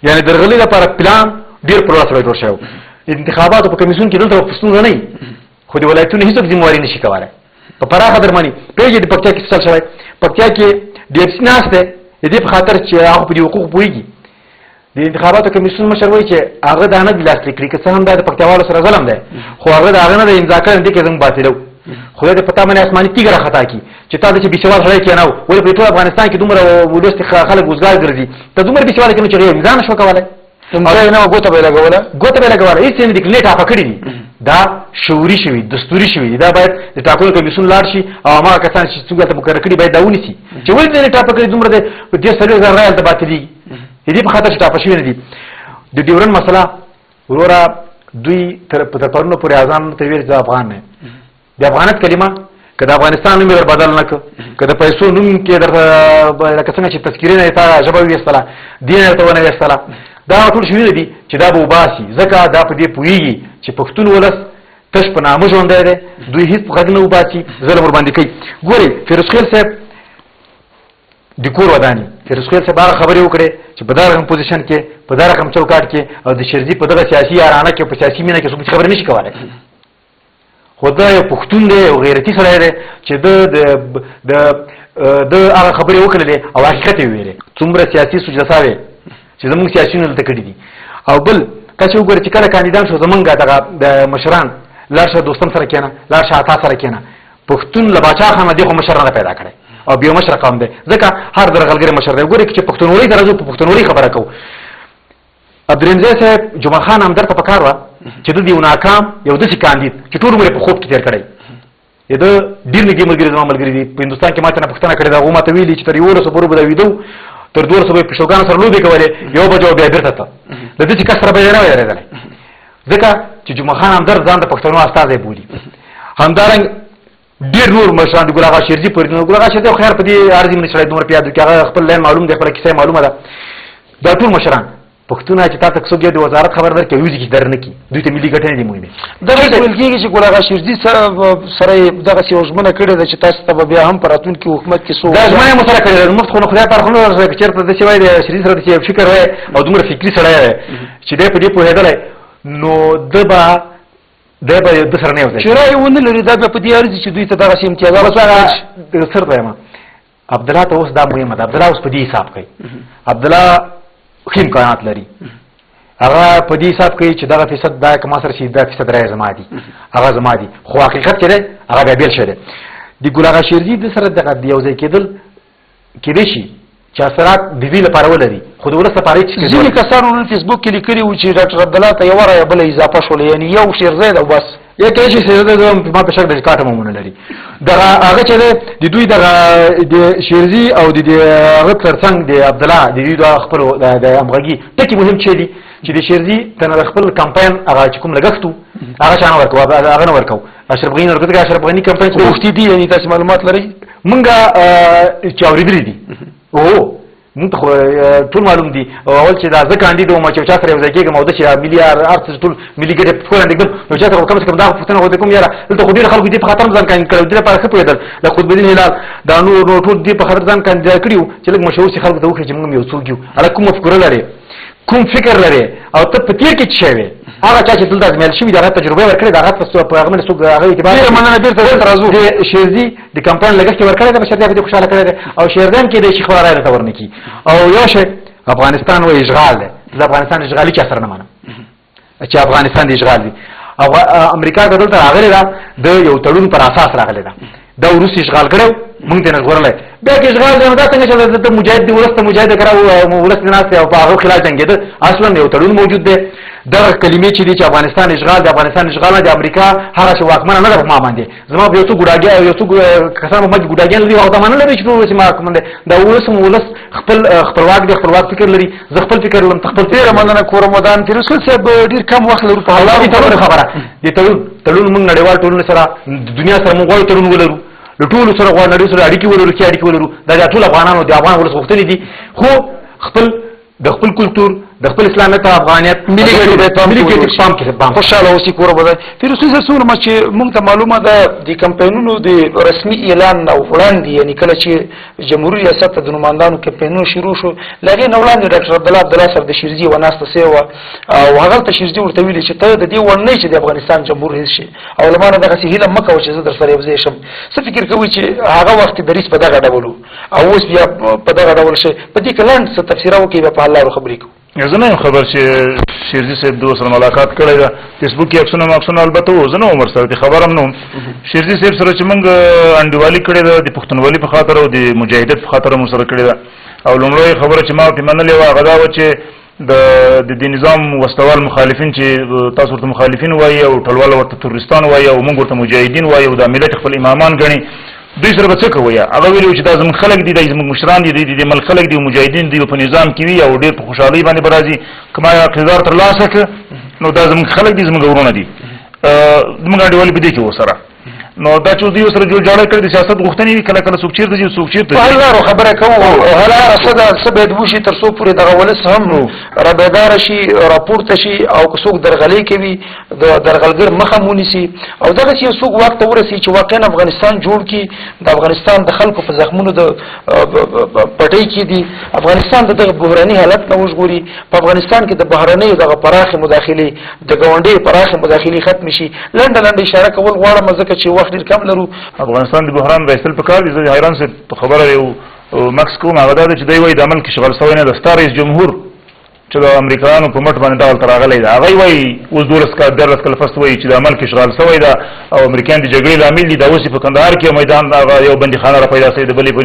[SPEAKER 4] یعنی درغلي لپاره پلان ډیر پروسه جوړ شو انتخاباتو په کمیسیون کې دلته پښتون نه خو د ولایتونو هیڅ ځمواري نشي کولای په پراخه درمنی پیږي د پکتیا کې څه شوی پکتیا کې د اف سی ناس ده دې په خاطر چې هغه په حقوق پويږي د انتخاباتو کمیسیون مشر وایي چې هغه د نه لاس لیکلي که څه هم د پکتیاوالو سره ظلم ده خو هغه د هغه نه د امضا کړل دي کې زموږ باطلو خو د پتا باندې آسماني تیګره خطا کی چې تا د چې بيسوال هړای کې نه وي په ټول افغانستان کې دومره ولست خلک وزګار ګرځي ته دومره بيسوال کې نو چې امضا نشو کولای
[SPEAKER 1] څنګه نه ګوته به
[SPEAKER 4] لګوله هیڅ نه دي کلیټه پکړی دي دا شعوري شوی دستوري شوی دا باید د ټاکنو کمیسیون لاړ شي او ما کسان چې څنګه ته مقرر کړي باید دا ونیسي چې ولې نه ټاپه کړی دومره د 10,000 رایل ته باطلي دې په خاطر چې ټاپه شوی نه دي د ډیورن مسله ورورا دوی تر پرونو پورې اذان ته ویل چې افغان نه د افغانیت کلمه کله افغانستان نوم یې بدل نه کړه پیسو نوم کې در لکه څنګه چې تذکیرې نه تا ژبه ویستله دین ته ونه ویستله دا ټول شوی دي چې دا به وباسي ځکه دا په دې پوېږي چې پښتون ولس تش په نامه ژوند دی دوی هیڅ غږ نه وباسي ظلم ور باندې کوي ګوري فیروز خیل صاحب د کور ودانی فیروز خیل صاحب هغه خبرې وکړي چې په دغه پوزیشن کې په دغه کم چوکاټ کې او د شرزي په دغه سیاسي یارانه کې په سیاسي مینه کې څه خبرې نشي کولای خدای یو پښتون دی او غیرتی سره دی چې د هغه خبرې وکړلې او حقیقت یې ویلې څومره سیاسي سوجلساوي چې زموږ سیاسيونو دلته کړی دي او بل تاسو وګورئ چې کله کاندیدان شو زمونږ دغه د مشران لاشه دوستم سره کېنه لاشه عطا سره کېنه پښتون لباچا خان دغه مشر نه پیدا کړي او بیا مشر قوم دی ځکه هر درغلګری مشر دی وګورئ چې پښتونولي درځو په پښتونولي خبره کو عبدالرحمن صاحب جمعه خان هم درته پکار و چې د یو ناکام یو داسې کاندید چې ټول عمر په خوب کې تیر کړی دا ډیر نږدې ملګری زما ملګری دی په هندستان کې ماته نه پښتنه کړی دا غو ماته ویلي چې تر یو ورځ پورې به ویدو تر 200 پښتوګان سره لوبي کولې یو بجو بیا بیرته ته د دې کسر به نه ویریدل ځکه چې جمعه خان هم در ځان د پښتنو استاد بولی همدارنګ ډیر نور مشران د ګلاغا شیرجی پر نو ګلاغا شیرجی خو خیر په دې ارزي من شړې دومره پیاده کې هغه خپل لین معلوم دی خپل کیسه معلومه ده دا ټول مشران پښتون چې تاسو څوګه د وزارت خبر درکې ویږي چې درنه کی دوی ته ملي ګټنې دي مهمه
[SPEAKER 1] دا ویل کېږي چې ګلاغا شیرجی سره دغه سیوژمنه کړې ده چې تاسو ته بیا هم پراتون کې حکومت کې سو
[SPEAKER 4] دا ځمانه مسله کړې ده مفت خو خدای پر خو چې چیرته د شوی د شریف سره چې فکر وای او دومره فکری سره چې دې په دې په هدلای نو دبا د سره نه وځي
[SPEAKER 1] چې راي ونه لري دا په دې ارزي چې دوی ته دغه امتیازات
[SPEAKER 4] سره وایم عبدالله ته اوس دا مهمه ده. عبدالله اوس په دې حساب کوي. عبدالله ښه امکانات لري. هغه په دې حساب کوي چې دغه فیصد دا که ما سره شي دا فیصد رایې زما دي، هغه زما دي. خو حقیقت چې دی هغه بیا بېل شی دی. د ګل اغا شیرزي د سره دغه د یو ځای کېدل کېدای شي چې اثرات د دې لپاره ولري، خو د ولس لپاره هېڅ
[SPEAKER 1] ځینې کسانو نن فیسبوک کې لیکلي وو چې ډاکټر عبدالله ته یوه رایه بله اضافه شوله، یعنې یو شیرزی ده بس.
[SPEAKER 4] یا کله چې ما په شک د کاټ مونه لري دغه هغه چې د دوی دغه د شیرزي او د هغه ترڅنګ د عبدالله د دوی د خپل د همغږي ټکي مهم چې دي چې د شیرزي تنه خپل کمپاین هغه چې کوم لګښتو هغه چانه ورکو هغه نه ورکو. اشرف غنی ورکو اشرف غنی کمپاین خو وختي دي، یعنی تاسو معلومات لرئ مونږه چې اوریدلې دي. او مونږ ته ټول معلوم دي اول چې دا زه کاندید وم چې چا سره یو ځای کېږم او د چې ملي ارڅ ټول ملي ګټې په کور اندېږم نو چا سره کم سے کم دا پوښتنه وکړم کوم یاره دلته خو ډېر خلکو دې په خاطر ځان کاندید کړی، دې لپاره ښه پوهېدل د قطب الدین هلال دا نور ټول دې په خاطر ځان کاندید کړي وو چې لږ مشهور شي خلکو ته وښیي چې موږ یو څوک یو. هلک کوم مفکوره لرې کوم فکر لرې او ته په تېر کې څه شی وې هغه چا چې دلته ازمېیل شوي د هغه تجربه یې ورکړې د هغه په هغه باندې څوک هغه اعتبار
[SPEAKER 1] ډېره مننه. بېرته دلته راځو.
[SPEAKER 4] د شیرزي د کمپاین لګښت یې ورکړی دی، بشرطیه په دې خوشحاله کړی دی او شیرزي هم کېدای شي خپله رایه درته ورنه کړي. او یو شی افغانستان و اشغال دی، د افغانستان اشغالي چا سره نه منم چې افغانستان د اشغال دی. او امریکا که دلته راغلی ده د یو تړون پر اساس راغلی ده، دا وروسته اشغال کړی موږ ته نه ژغورلی. بیا که اشغال دی نو دا څنګه چې دلته مجاهد دی ولس ته مجاهد کړه ولس دې ناست دی او په هغه خلاف جنګېده. اصلا یو تړون موجود دی. دغه کلمې چې دي چې افغانستان اشغال د افغانستان اشغال نه د امریکا هغه چې واکمنه نه ده په ما باندې زما په یو څو ګوډاګیان یو څو کسان په مجه ګوډاګیان لري او دا منل لري چې ټول چې ما حکومت دی دا ولس خپل خپلواک دی، خپلواک فکر لري. زه خپل فکر لرم ته خپل.
[SPEAKER 1] ډېره مننه کورمدان فیروزګل صاحب، ډېر کم وخت لرو په حالاتو
[SPEAKER 4] خبره د تړون موږ نړیوال ټولنې سره د دنیا سره موږ غواړو تړون ولرو، له ټولو سره غواړو نړۍ سره اړیکې ولرو چې اړیکې ولرو. دا د ټول افغانانو د افغان ولس غوښتنې دي، خو خپل د خپل کلتور د خپل اسلامیت او افغانیت ملي ګټې پام کې
[SPEAKER 1] خوشاله اوسې کورمدان. فیروزګل صاحب څومره چې موږ ته معلومه ده د کمپاینونو د رسمي اعلان نه وړاندې، یعنې کله چې جمهوري ریاست ته د نمایندانو کمپاینونه شروع شو له هغې نه وړاندې ډاکټر عبدالله صاحب د شیرزي یوه ناسته سوې وه او هغلته شیرزي ورته ویلي چې ته د دې وړ نه یې چې د افغانستان جمهور رئیس شي او له ما نه دغسې هیله مه کوه چې زه در سره یو ځای شم. څه فکر کوئ چې هغه وخت دریځ په دغه ډول و او اوس بیا په دغه ډول شي؟ په دې کې لنډ څه تفسیره وکړئ بیا په حل لارو خبرې کوو.
[SPEAKER 2] زه نه یم خبر چې شیرزي صاحب د سره ملاقات کړی ده. فیسبوک کې عکسونه البته و زه نه وم ورسره خبر هم نه وم. شیرزي صاحب سره چې موږ انډیوالي کړې ده د پښتونولي په خاطر او د مجاهدت په خاطر مو سره کړې ده. او لومړی خبره چې ما ورته منلې وه هغه دا وه چې د نظام وسلوال مخالفین چې تاسو ورته مخالفین وایي او ټولواله ورته تروریستان وایي او موږ ورته مجاهدین وایي او دا ملت خپل امامان ګڼي، دوی سره به څه کوئ؟ هغه ویلي و چې دا زموږ خلک دي، دا زموږ مشران دي، د ملک خلک دي، مجاهدین دي، په نظام کې وي او ډېر په خوشحالۍ باندې به راځي. که ما اقتدار ترلاسه کړه نو دا زموږ خلک دي، زموږ ورونه دي، زموږ انډیوالي په دې کې ورسره. نو دا چې دوی سره جوړه کړې د سیاست غوښتنې وي کله کله څوک چیرته ځي څوک چیرته
[SPEAKER 1] په لارو خبره کوو هلاره څه ده څه باید وشي تر څو پورې دغه ولس هم رابیداره شي راپورته شي او که څوک درغلۍ کوي د درغلګر مخه ونیسي او دغسې یو څوک واک ته ورسي چې واقعا افغانستان جوړ کړي د افغانستان د خلکو په زخمونو د پټۍ کې دي افغانستان د دغه بحراني حالت نه وژغوري په افغانستان کې د بهرنیو دغه پراخې مداخلې د ګاونډیو پراخې مداخلې ختمې شي. لنډه اشاره کول غواړم ځکه چې وخت ډېر کم لرو.
[SPEAKER 2] افغانستان د بحران رایستل پکار دي. زه د حیران صاحب په خبره یو مکس کوم هغه دا ده چې دی وایي د عمل کې شغل شوی نه ده. ستا رئیس جمهور چې د امریکایانو په مټ باندې دغلته راغلی ده هغه وایي اوس 14 کاله فست وایي چې د عمل کې شغل شوی ده او امریکایان د جګړې لامل دي. دا اوس په کندهار کې میدان هغه یو بندیخانه را پیدا شوې ده، بلې په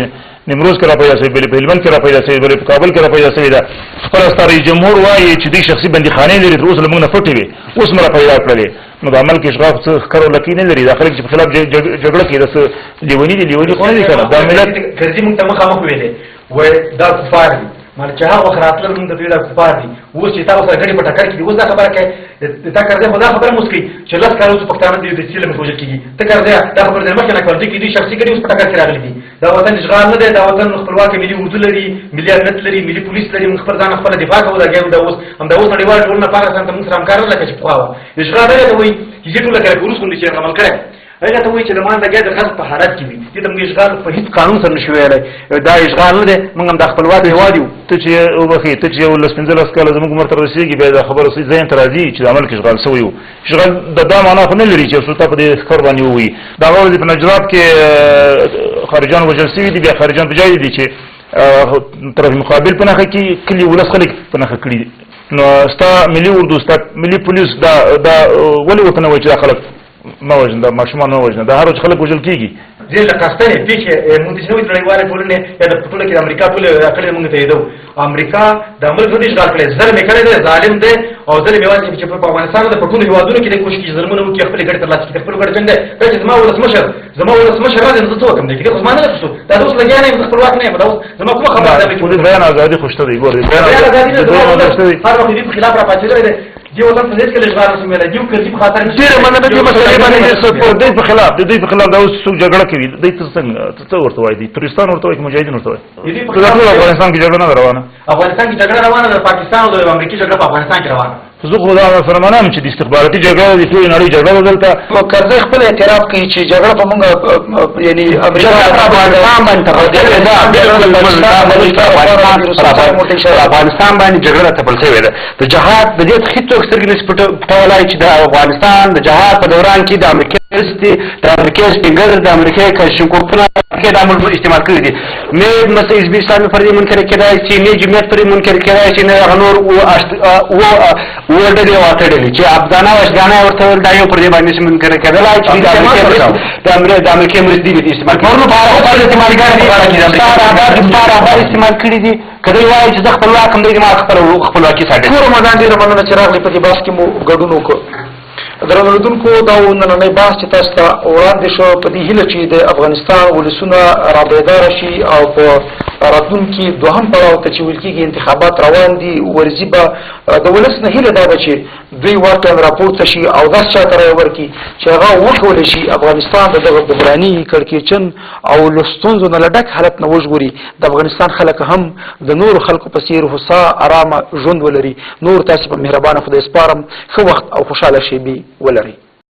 [SPEAKER 2] نیمروز کې را پیدا شوې، بلې په هلمند کې را پیدا شوې، بلې په کابل کې را پیدا شوې ده. خپله ستا رئیس جمهور وایي چې دوی شخصي بندیخانې لري تر اوسه له موږ نه پټې وې اوس مو را پیدا کړلې. نو د عمل کې اشغال څه ښکر ولکۍ نه لري. دا خلک چې په خلاف جګړه کوي دا څه لیوني دي لیوني خو نه دي که نه. دا ملت
[SPEAKER 4] ګرځي موږ ته مخامخ ویلې وایي دا کفار دي مال چې هغه وخت راتلل موږ ته ویل دا کفار دي. اوس چې تاسو سره ګډې په ټکر کې دي اوس دا خبره کوي دا کار دی خو دا خبره مو کوي چې لس کاله اوس پښتانه دي د سیلم وژل کېږي ته کار دی دا خبره د مخکې نه کول دي کې دوی شخصي ګډې اوس په ټکر کې راغلي دي. دا وطن اشغال نه دی، دا وطن خپلواکه ملي اردو لري، ملي امنیت لري، ملي پولیس لري، موږ خپل ځان خپله دفاع کوو. دا ګیم دا اوس همدا اوس نړیوال ټولنه پاکستان ته موږ سره همکار نه لکه چې پخوا وه اشغال نه دی وایي چې ټوله کله روس غوندې چې عمل کړی هغه ته وایي چې لمانځه لګیا د خلق په حالت کې وي دې ته موږ اشغال په هیڅ قانون سره نشو ویلی دا اشغال نه دی موږ هم د خپلواک هېواد یو
[SPEAKER 2] ته چې وبخې ته چې 15 کاله زموږ عمر ته رسېږي بیا دا خبره ذهن ته راځي چې د عمل کې اشغال شوی وو اشغال دا معنا خو نه لري چې سلطه په دې کار باندې ووایي دا غواړي په نجراب کې خارجان وژل شوي دي بیا خارجان په ځای دي چې طرف مقابل په نښه کې کلي ولس خلک په نښه کړي دي نو ستا ملي اردو ستا ملي پولیس دا ولې ورته نه وایي چې دا خلک مه وژنه دا ماشومان مه وژنه دا هر ورځ خلک وژل کېږي
[SPEAKER 4] ځینې له قصدنې پېښې مونږ چې نوې نړیوالې ټولنې یا د ټوله کې د امریکا ټولې کړې مونږ ته یې دو امریکا د ملک نه اشغال کړی ظلم یې کړی دی ظالم دی او ظلم یوازې چې په افغانستان د په ټولو هېوادونو کې دی کوشش کوي ظلمونه وکړي خپلې ګټې ترلاسه کړي خپل ګټه جنګ دی دا چې زما ولسمشر راځي نو زه څه وکړم دی که زما نه ده دا اوس لګیا نه یم زه خپلواک نه یم دا اوس زما کومه خبره ده
[SPEAKER 2] چې بیان ازادي خو شته دی ګورې بیان ازادي
[SPEAKER 4] هر وخت دې په خلاف راپاڅېدلی دی دې وطن ته هېڅ کله اشغال نشو میلی دې کردي په خاطر
[SPEAKER 2] ډېره مننه دې مسلې باندې دوی په خلاف د دوی په خلاف دا اوس څوک جګړه کوي دوی ته څنګه څه ورته وایي ترکستان ورته وایي مجاهدین ورته وایي افغانستان کې جګړه نه روانه
[SPEAKER 4] افغانستان کې جګړه روانه ده پاکستان او د امریکا جګړه په افغانستان کې روانه
[SPEAKER 2] زه خو دا سره منم چې د استخباراتي جګړه د ټولې نړۍ جګړه ده دلته
[SPEAKER 1] کرزی خپل اعتراف کوي چې جګړه په موږ یعنی امریکا افغانستان باندې
[SPEAKER 3] افغانستان باندې جګړه تپل شوې ده د جهاد د دې هیڅوک سترګې نشي پټولای چې د افغانستان د جهاد په دوران کې د امریکا د امریکا سپینګر د امریکا کشنکوپونه کې د عمل استعمال کړی دي نه مثلا حزب اسلامي فردي منکر کېدای چې نه جمعیت فردي منکر کېدای چې نه غنور او ډېر واټړلې چې افغانان او افغانان ورته دا یو پر دې باندې منکر کېدلای چې د امریکا مرستې دي استعمال کړو په اړه استعمال کړی دي کله وایي چې د خپلواک هم دې ما خپلواکي ساتي
[SPEAKER 1] ټول رمضان دې رمضان چې راغلی په دې باس کې مو ګډون وکړو درنوردونکو دا نننی بحث چې تاسو ته وړاندې شو په دې هیله چې د افغانستان ولسونه رابیدار شي او په راتلونکي دوهم پړاو ته چې ویل کېږي انتخابات روان دي ورځي به د ولس نه هیله دا ده چې دوی واقعا راپورته شي او داس چاته رایه ورکړي چې هغه وکولی شي افغانستان د دغه بحراني کړکېچن او له ستونزو نه له ډک حالت نه وژغوري د افغانستان خلک هم د نورو خلکو په څېر هوسا ارامه ژوند ولري نور تاسې په مهربانه خدای سپارم ښه وخت او خوشحاله شیبې ولرئ